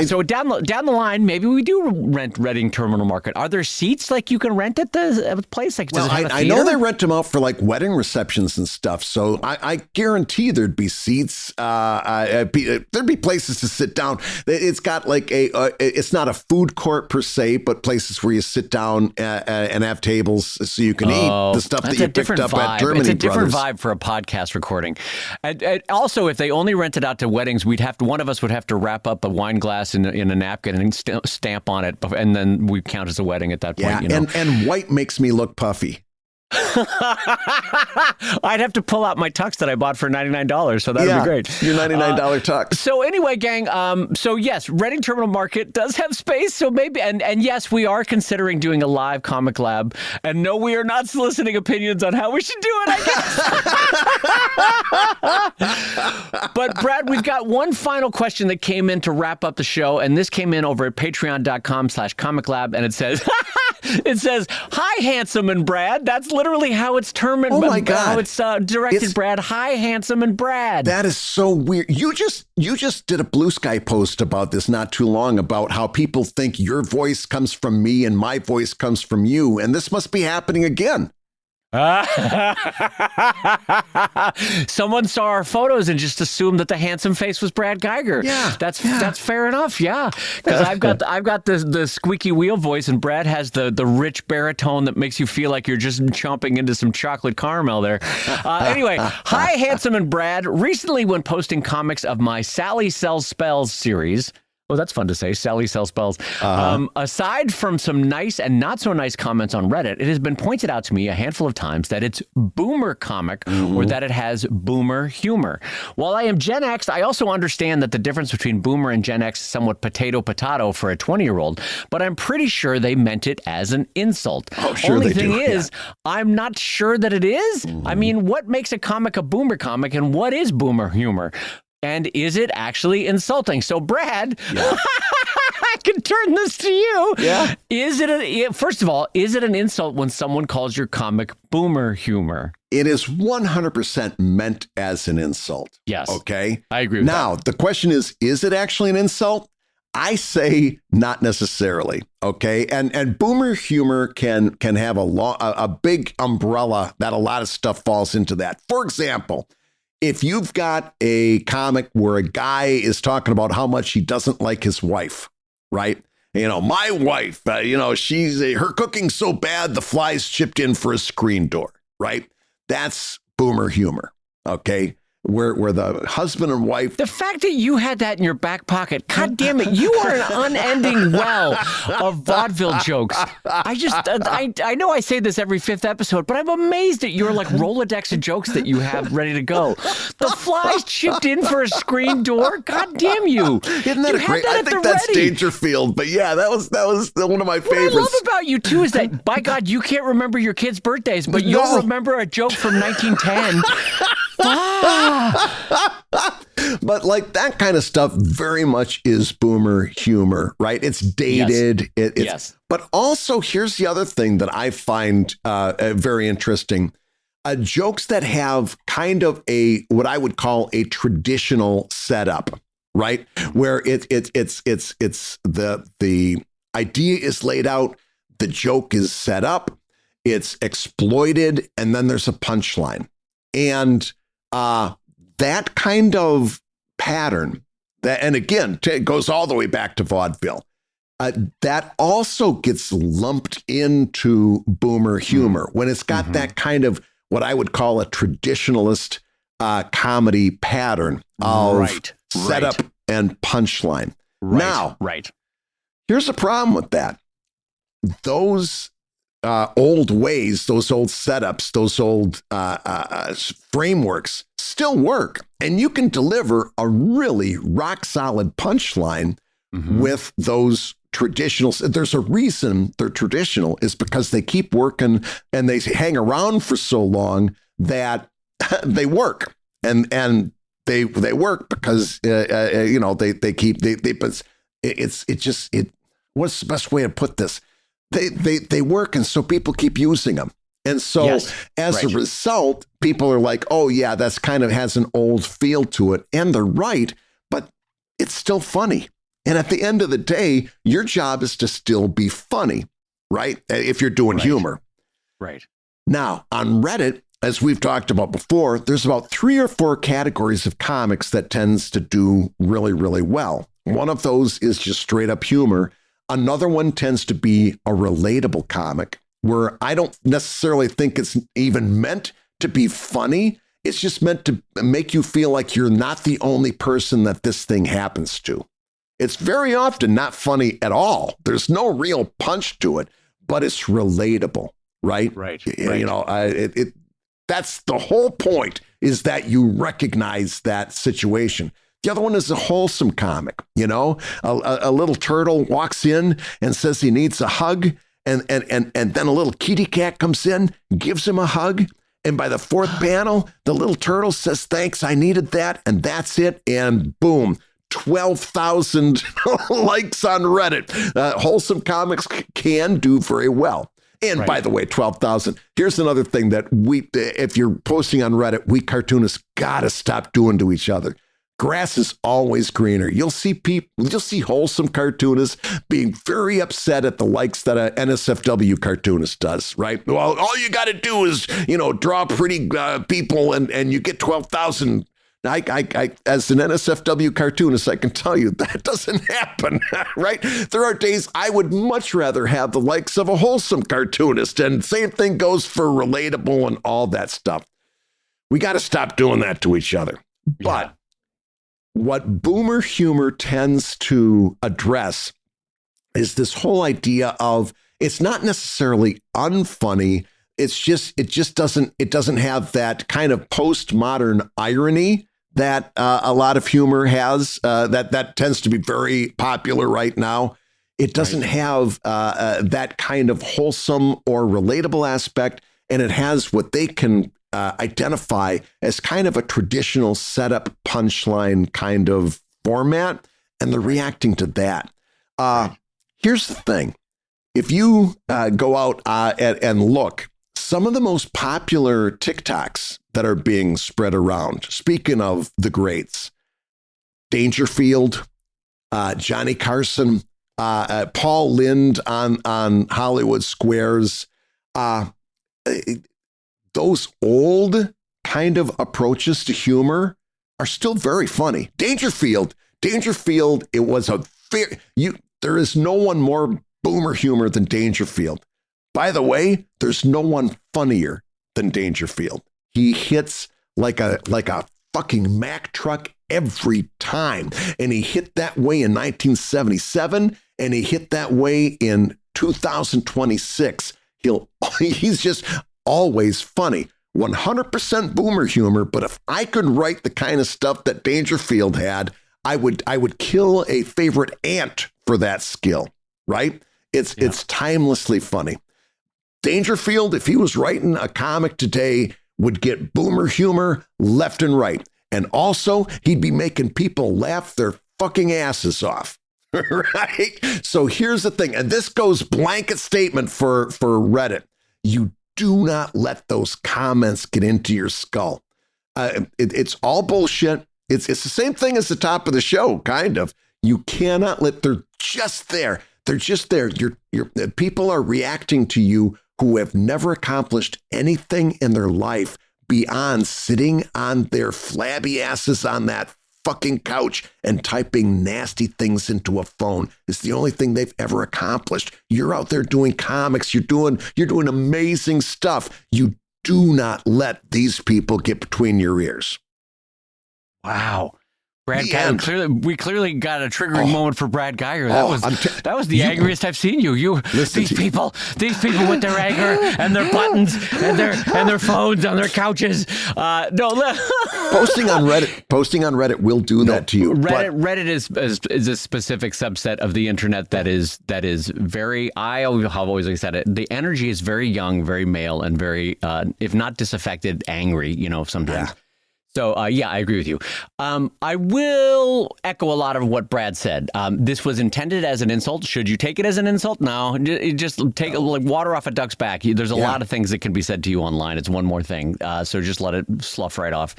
So down the line, maybe we do rent Reading Terminal Market. Are there seats like you can rent at the place? Like, I know they rent them out for like wedding receptions and stuff. So I guarantee there'd be seats. There'd be places to sit down. It's got like it's not a food court per se, but places where you sit down and have tables so you can eat the stuff that you picked up at Germany. It's a different vibe for a podcast recording. And also, if they only rent it out to weddings, one of us would have to wrap up a wine glass in a napkin and stamp on it, and then we count as a wedding at that point. Yeah, and white makes me look puffy. I'd have to pull out my tux that I bought for $99, so that would be great. Your $99 tux. So anyway, gang, so yes, Reading Terminal Market does have space, so maybe, and yes, we are considering doing a live ComicLab, and no, we are not soliciting opinions on how we should do it, I guess. But Brad, we've got one final question that came in to wrap up the show, and this came in over at patreon.com/ComicLab, and it says, hi, Handsome and Brad. That's literally how it's termed. Oh my God. How it's directed, Brad. Hi, Handsome and Brad. That is so weird. You just did a Blue Sky post about this not too long about how people think your voice comes from me and my voice comes from you. And this must be happening again. Someone saw our photos and just assumed that the handsome face was Brad Geiger. Yeah, that's fair enough. Yeah, because I've got the squeaky wheel voice, and Brad has the rich baritone that makes you feel like you're just chomping into some chocolate caramel there. Anyway, hi, Handsome and Brad. Recently, when posting comics of my Sally Sells Spells series. Oh, that's fun to say. Sally sells spells. Aside from some nice and not so nice comments on Reddit, it has been pointed out to me a handful of times that it's boomer comic or that it has boomer humor. While I am Gen X, I also understand that the difference between boomer and Gen X is somewhat potato for a 20-year-old, but I'm pretty sure they meant it as an insult. Oh, sure Only they thing do. is, I'm not sure that it is. I mean, what makes a comic a boomer comic and what is boomer humor? And is it actually insulting? So, Brad, I can turn this to you. Yeah. First of all, is it an insult when someone calls your comic boomer humor? It is 100% meant as an insult. Yes. Okay? I agree with that. Now, the question is it actually an insult? I say not necessarily. Okay? And boomer humor can have a big umbrella that a lot of stuff falls into that. For example, if you've got a comic where a guy is talking about how much he doesn't like his wife, right? My wife, her cooking's so bad, the flies chipped in for a screen door, right? That's boomer humor, okay? where the husband and wife. The fact that you had that in your back pocket, God damn it, you are an unending well of vaudeville jokes. I know I say this every fifth episode, but I'm amazed at your like Rolodex of jokes that you have ready to go. The flies chipped in for a screen door. God damn you! Isn't that great? I think that's Dangerfield, but yeah, that was one of my favorites. What I love about you too is that, by God, you can't remember your kids' birthdays, but you'll remember a joke from 1910. But like that kind of stuff very much is boomer humor, right? It's dated. Yes. It's, but also here's the other thing that I find very interesting. Jokes that have kind of what I would call a traditional setup, right? Where it's the idea is laid out, the joke is set up, it's exploited, and then there's a punchline. And that kind of pattern, and again, it goes all the way back to vaudeville, that also gets lumped into boomer humor when it's got that kind of what I would call a traditionalist comedy pattern of setup and punchline. Now, here's the problem with that. Those old ways, those old setups, those old frameworks still work. And you can deliver a really rock solid punchline with those traditional. There's a reason they're traditional is because they keep working and they hang around for so long that they work. And they work because, they keep, what's the best way to put this? They work, and so people keep using them. And so as a result, people are like, oh, yeah, that's kind of has an old feel to it. And they're right, but it's still funny. And at the end of the day, your job is to still be funny, right? If you're doing humor. Right. Now, on Reddit, as we've talked about before, there's about 3 or 4 categories of comics that tends to do really, really well. One of those is just straight up humor. Another one tends to be a relatable comic where I don't necessarily think it's even meant to be funny. It's just meant to make you feel like you're not the only person that this thing happens to. It's very often not funny at all. There's no real punch to it, but it's relatable, right? Right. You know, that's the whole point, is that you recognize that situation. The other one is a wholesome comic, you know, a little turtle walks in and says he needs a hug. And then a little kitty cat comes in, gives him a hug. And by the 4th panel, the little turtle says, thanks, I needed that. And that's it. And boom, 12,000 likes on Reddit. Wholesome comics can do very well. And by the way, 12,000. Here's another thing that if you're posting on Reddit, we cartoonists got to stop doing to each other. Grass is always greener. You'll see wholesome cartoonists being very upset at the likes that an NSFW cartoonist does, right? Well, all you got to do is, draw pretty people and you get 12,000. I, as an NSFW cartoonist, I can tell you that doesn't happen, right? There are days I would much rather have the likes of a wholesome cartoonist, and same thing goes for relatable and all that stuff. We got to stop doing that to each other. But what boomer humor tends to address is this whole idea of it's not necessarily unfunny. It just doesn't have that kind of postmodern irony that a lot of humor has. That tends to be very popular right now. It doesn't have that kind of wholesome or relatable aspect, and it has what they can identify as kind of a traditional setup punchline kind of format, and they're reacting to that. Here's the thing. If you go out and look, some of the most popular TikToks that are being spread around, speaking of the greats, Dangerfield, Johnny Carson, Paul Lynde on Hollywood Squares, those old kind of approaches to humor are still very funny. Dangerfield, it was there is no one more boomer humor than Dangerfield. By the way, there's no one funnier than Dangerfield. He hits like a fucking Mack truck every time. And he hit that way in 1977, and he hit that way in 2026. He's just always funny. 100% boomer humor, but if I could write the kind of stuff that Dangerfield had, I would kill a favorite ant for that skill, right? It's timelessly funny. Dangerfield, if he was writing a comic today, would get boomer humor left and right. And also, he'd be making people laugh their fucking asses off. Right? So here's the thing, and this goes blanket statement for Reddit. You do not let those comments get into your skull. It's all bullshit. It's the same thing as the top of the show, kind of. You cannot let, they're just there. They're just there. People are reacting to you who have never accomplished anything in their life beyond sitting on their flabby asses on that fucking couch and typing nasty things into a phone. It's the only thing they've ever accomplished. You're out there doing comics. You're doing amazing stuff. You do not let these people get between your ears. Wow. Brad Geiger, we clearly got a triggering moment for Brad Geiger. That was the angriest I've seen you. These people with their anger and their buttons and their phones on their couches. Posting on Reddit will do that to you. Reddit is a specific subset of the internet that is very. I have always said it. The energy is very young, very male, and very, if not disaffected, angry. Sometimes. Yeah. So, I agree with you. I will echo a lot of what Brad said. This was intended as an insult. Should you take it as an insult? No. Just take like water off a duck's back. There's a lot of things that can be said to you online. It's one more thing. So just let it slough right off.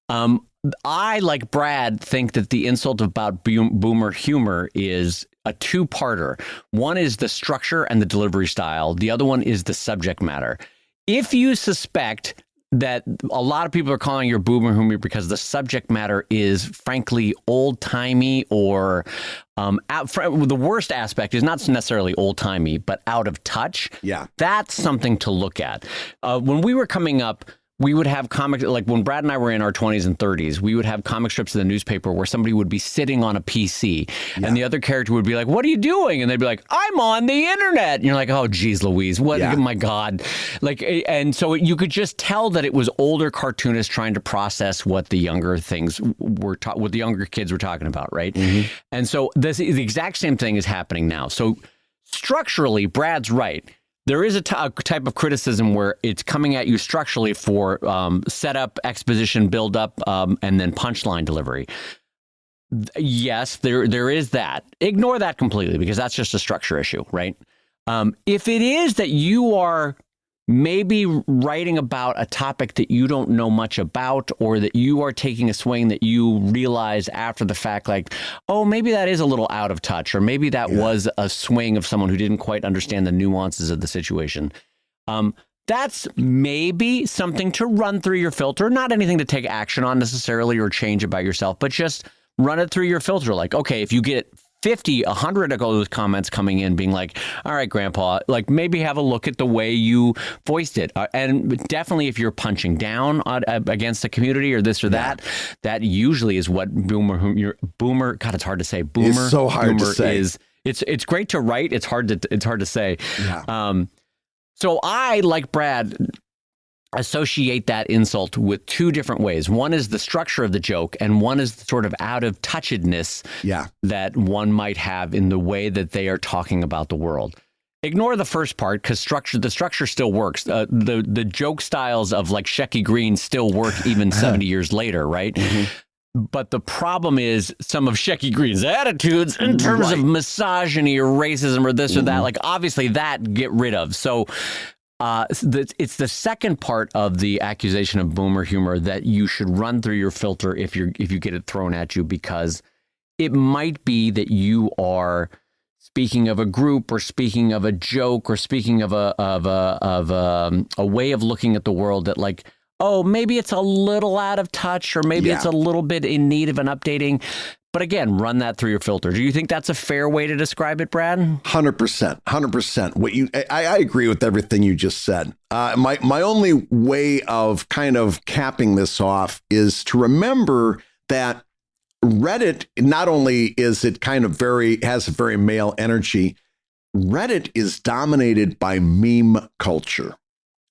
I, like Brad, think that the insult about boomer humor is a two-parter. One is the structure and the delivery style. The other one is the subject matter. If you suspect that a lot of people are calling your boomer humor because the subject matter is frankly old-timey or the worst aspect is not necessarily old-timey, but out of touch. Yeah. That's something to look at. When we were coming up, we would have comic, like when Brad and I were in our 20s and 30s, we would have comic strips in the newspaper where somebody would be sitting on a PC and the other character would be like, "What are you doing?" And they'd be like, "I'm on the internet." And you're like, "Oh, geez, Louise, what? Oh my God." And so you could just tell that it was older cartoonists trying to process what the younger things what the younger kids were talking about, right? Mm-hmm. And so the exact same thing is happening now. So structurally, Brad's right. There is a type of criticism where it's coming at you structurally for setup, exposition, build-up, and then punchline delivery. Yes, there is that. Ignore that completely because that's just a structure issue, right? If it is that you are maybe writing about a topic that you don't know much about or that you are taking a swing that you realize after the fact, like, oh, maybe that is a little out of touch, or maybe that was a swing of someone who didn't quite understand the nuances of the situation. That's maybe something to run through your filter, not anything to take action on necessarily or change about yourself, but just run it through your filter. Like, okay, if you get 50, 100 of those comments coming in being like, all right, Grandpa, like maybe have a look at the way you voiced it. And definitely if you're punching down against the community or this or that, that usually is what boomer, God, it's hard to say. Boomer, it's so hard to say. It's great to write. It's hard to say. Yeah. So I, like Brad, associate that insult with two different ways. One is the structure of the joke, and one is the sort of out of touchedness that one might have in the way that they are talking about the world. Ignore the first part because the structure still works. The joke styles of like Shecky Green still work even 70 years later, right? Mm-hmm. But the problem is some of Shecky Green's attitudes in terms of misogyny or racism or this or that, like obviously that get rid of. So it's the second part of the accusation of boomer humor that you should run through your filter if you get it thrown at you, because it might be that you are speaking of a group or speaking of a joke or speaking of a way of looking at the world that like oh, maybe it's a little out of touch, or maybe it's a little bit in need of an updating. But again, run that through your filter. Do you think that's a fair way to describe it, Brad? 100%. 100%. I agree with everything you just said. My only way of kind of capping this off is to remember that Reddit, not only is it kind of has a very male energy, Reddit is dominated by meme culture.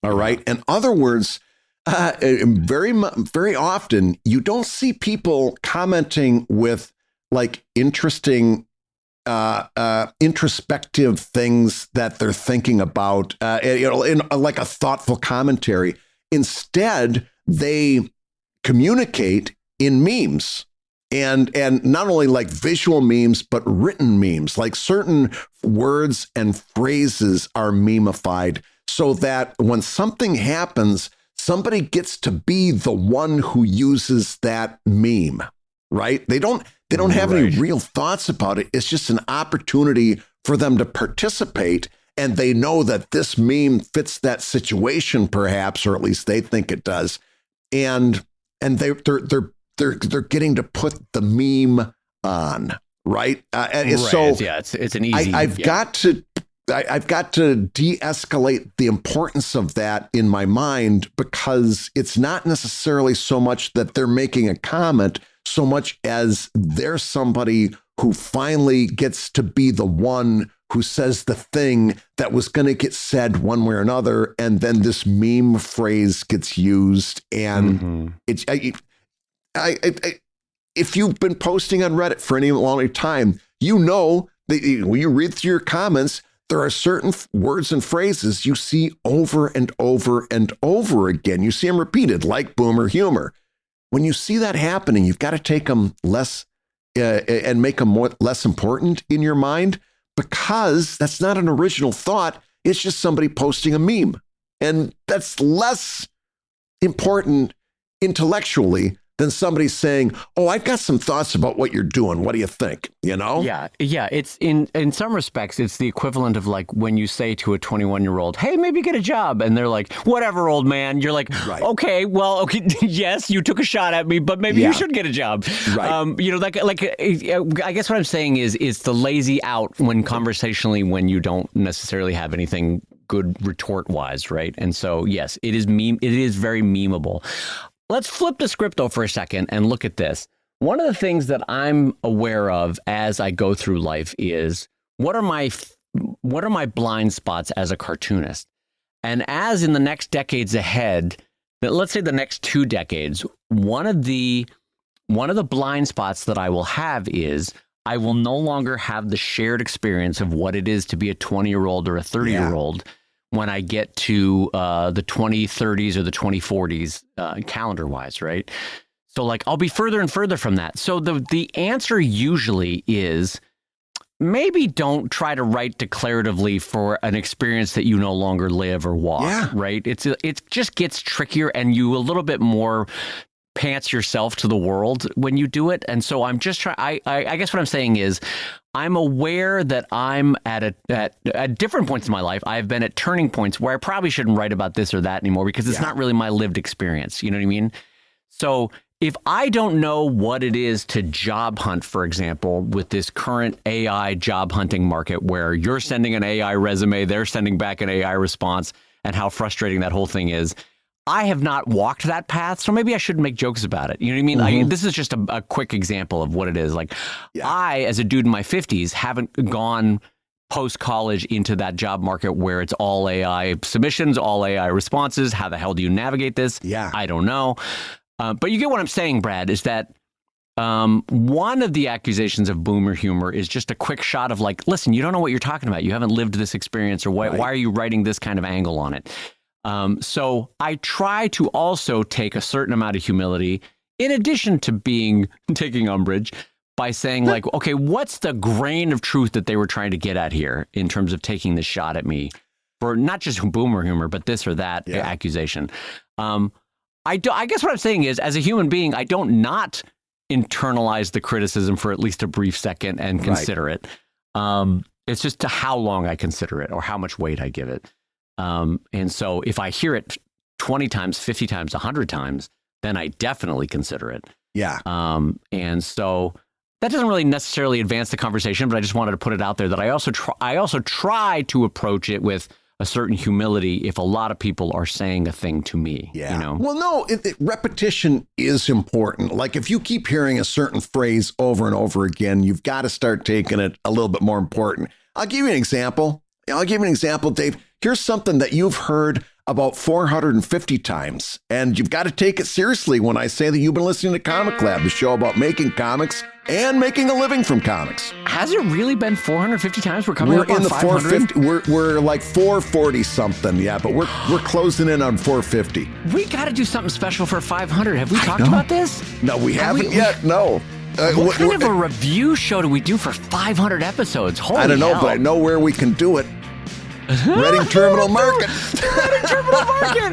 All right. In other words, very often you don't see people commenting with like interesting, introspective things that they're thinking about, in like a thoughtful commentary. Instead, they communicate in memes. And not only like visual memes, but written memes, like certain words and phrases are memeified so that when something happens, somebody gets to be the one who uses that meme, right? They don't have any real thoughts about it. It's just an opportunity for them to participate. And they know that this meme fits that situation, perhaps, or at least they think it does. And they're getting to put the meme on, right? So it's an easy. I've got to de-escalate the importance of that in my mind, because it's not necessarily so much that they're making a comment, so much as they're somebody who finally gets to be the one who says the thing that was going to get said one way or another, and then this meme phrase gets used, and it's. If you've been posting on Reddit for any long time, you know that when you read through your comments, there are certain words and phrases you see over and over and over again. You see them repeated, like boomer humor. When you see that happening, you've got to take them less and make them less important in your mind, because that's not an original thought. It's just somebody posting a meme. And that's less important intellectually than somebody saying, oh, I've got some thoughts about what you're doing. What do you think? You know? Yeah. It's in some respects, it's the equivalent of like when you say to a 21-year-old, hey, maybe get a job. And they're like, whatever, old man. You're like, okay, yes, you took a shot at me, but maybe you should get a job. Right. I guess what I'm saying is it's the lazy out when conversationally, when you don't necessarily have anything good retort wise. Right. And so, yes, it is very memeable. Let's flip the script, though, for a second and look at this. One of the things that I'm aware of as I go through life is what are my blind spots as a cartoonist? And as in the next decades ahead, let's say the next 2 decades, one of the blind spots that I will have is I will no longer have the shared experience of what it is to be a 20-year-old or a 30-year-old. When I get to the 2030s or the 2040s calendar-wise, right? So like I'll be further and further from that. So the answer usually is maybe don't try to write declaratively for an experience that you no longer live or walk, right? It just gets trickier, and you a little bit more pants yourself to the world when you do it. And so I'm just trying, I guess what I'm saying is I'm aware that I'm at different points in my life. I've been at turning points where I probably shouldn't write about this or that anymore, because it's not really my lived experience. You know what I mean? So if I don't know what it is to job hunt, for example, with this current AI job hunting market where you're sending an AI resume, they're sending back an AI response, and how frustrating that whole thing is, I have not walked that path, so maybe I shouldn't make jokes about it. You know what I mean? This is just a quick example of what it is. Like, I, as a dude in my 50s, haven't gone post-college into that job market where it's all AI submissions, all AI responses. How the hell do you navigate this? I don't know. But you get what I'm saying, Brad, is that one of the accusations of boomer humor is just a quick shot of like, listen, you don't know what you're talking about. You haven't lived this experience, or why are you writing this kind of angle on it? So I try to also take a certain amount of humility, in addition to taking umbrage, by saying like, okay, what's the grain of truth that they were trying to get at here in terms of taking this shot at me for not just boomer humor, but this or that accusation. I guess what I'm saying is, as a human being, I don't not internalize the criticism for at least a brief second and consider it. It's just to how long I consider it or how much weight I give it. And so if I hear it 20 times, 50 times, 100 times, then I definitely consider it. Yeah. And so that doesn't really necessarily advance the conversation, but I just wanted to put it out there that I also try to approach it with a certain humility if a lot of people are saying a thing to me. Yeah. You know? Well, no, repetition is important. Like if you keep hearing a certain phrase over and over again, you've got to start taking it a little bit more important. I'll give you an example. Dave. Here's something that you've heard about 450 times, and you've got to take it seriously when I say that you've been listening to ComicLab, the show about making comics and making a living from comics. Has it really been 450 times? We're coming up on in the 500? 450. We're like 440 something, yeah, but we're closing in on 450. We got to do something special for 500. Have we talked about this? No, we haven't yet. No. What kind of a review show do we do for 500 episodes? Holy I don't know, hell. but I know where we can do it. Reading Terminal Market. Reading Terminal Market.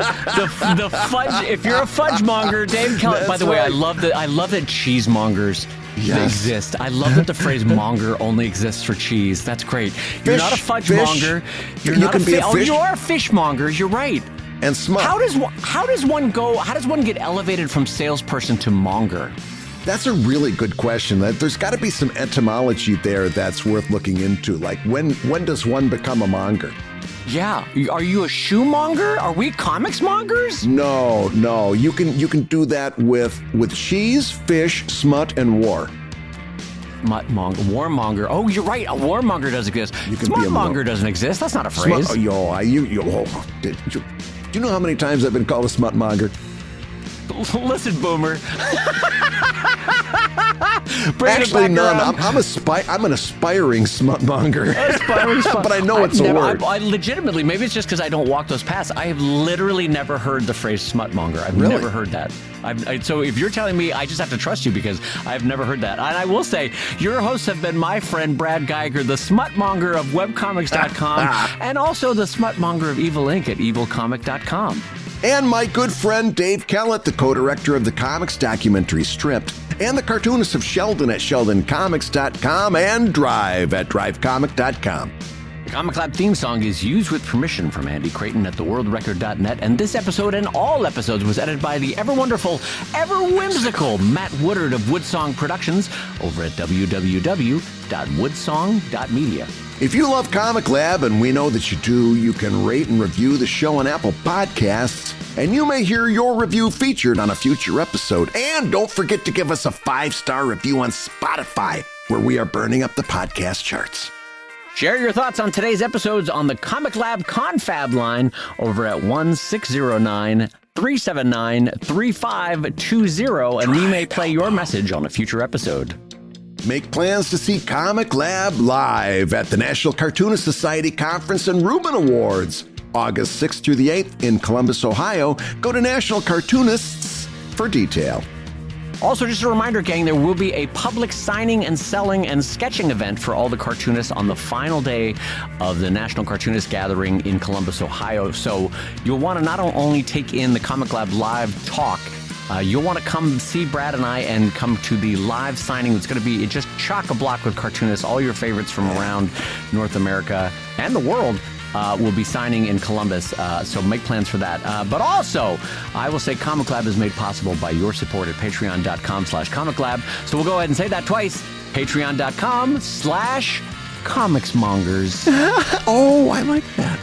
The fudge. If you're a fudge monger, Dave Kellett. By the way, I love that cheesemongers exist. I love that the phrase "monger" only exists for cheese. That's great. You're not a fudge monger. You can be a fish. Oh, you are fishmongers. You're right. And smut. How does one get elevated from salesperson to monger? That's a really good question. There's got to be some etymology there that's worth looking into. Like when does one become a monger? Yeah. Are you a shoemonger? Are we comics mongers? No. You can do that with cheese, fish, smut, and war. Warmonger. Oh, you're right. A warmonger does exist. Smutmonger doesn't exist. That's not a phrase. Do you know how many times I've been called a smutmonger? Listen, Boomer. Actually, none. I'm an aspiring smutmonger. But I know it's a word. I legitimately, maybe it's just because I don't walk those paths. I have literally never heard the phrase smutmonger. I've never heard that. So if you're telling me, I just have to trust you because I've never heard that. And I will say, your hosts have been my friend Brad Geiger, the smutmonger of webcomics.com, and also the smutmonger of Evil Inc. at evilcomic.com. And my good friend Dave Kellett, the co-director of the comics documentary Stripped, and the cartoonist of Sheldon at sheldoncomics.com and Drive at drivecomic.com. The ComicLab theme song is used with permission from Andy Creighton at theworldrecord.net, and this episode and all episodes was edited by the ever-wonderful, ever-whimsical Matt Woodard of Woodsong Productions over at www.woodsong.media. If you love ComicLab, and we know that you do, you can rate and review the show on Apple Podcasts, and you may hear your review featured on a future episode. And don't forget to give us a 5-star review on Spotify, where we are burning up the podcast charts. Share your thoughts on today's episodes on the ComicLab Confab line over at 1-609-379-3520, and we may play your message on a future episode. Make plans to see ComicLab live at the National Cartoonist Society Conference and Reuben Awards, August 6th through the 8th in Columbus, Ohio. Go to National Cartoonists for detail. Also, just a reminder, gang, there will be a public signing and selling and sketching event for all the cartoonists on the final day of the National Cartoonist Gathering in Columbus, Ohio. So you'll want to not only take in the ComicLab live talk, you'll want to come see Brad and I and come to the live signing. It's going to be just chock-a-block with cartoonists. All your favorites from around North America and the world will be signing in Columbus. So make plans for that. But also, I will say ComicLab is made possible by your support at patreon.com/ComicLab. So we'll go ahead and say that twice. Patreon.com/comicsmongers. Oh, I like that.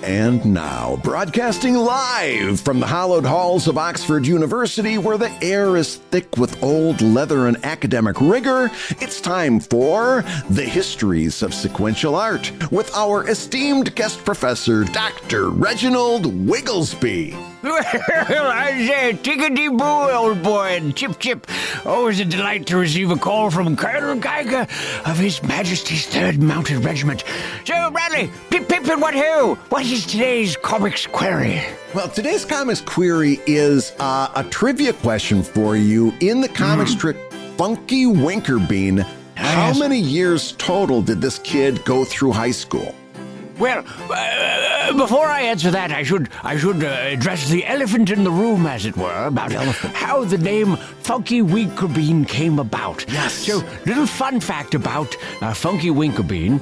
And now, broadcasting live from the hallowed halls of Oxford University, where the air is thick with old leather and academic rigor, it's time for The Histories of Sequential Art with our esteemed guest professor, Dr. Reginald Wigglesby. Well, I say, tickety-boo, old boy, and chip-chip. Always a delight to receive a call from Colonel Geiger of His Majesty's 3rd Mounted Regiment. So, Bradley, pip-pip and what ho? What is today's comics query? Well, today's comics query is a trivia question for you. In the comic strip Funky Winkerbean, how many years total did this kid go through high school? Well, Before I answer that, I should address the elephant in the room, as it were, about how the name Funky Winkerbean came about. Yes. So, little fun fact about Funky Winkerbean.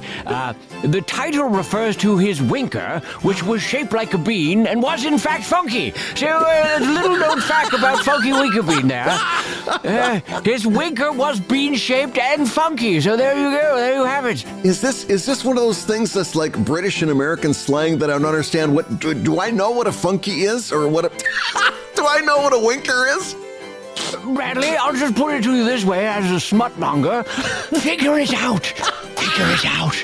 The title refers to his winker, which was shaped like a bean and was in fact funky. So, a little known fact about Funky Winkerbean there. His winker was bean-shaped and funky. So there you go. There you have it. Is this one of those things that's like British and American slang that I don't understand? What do I know what a funky is, or what? Do I know what a winker is? Bradley, I'll just put it to you this way, as a smutmonger. Figure it out. Figure it out.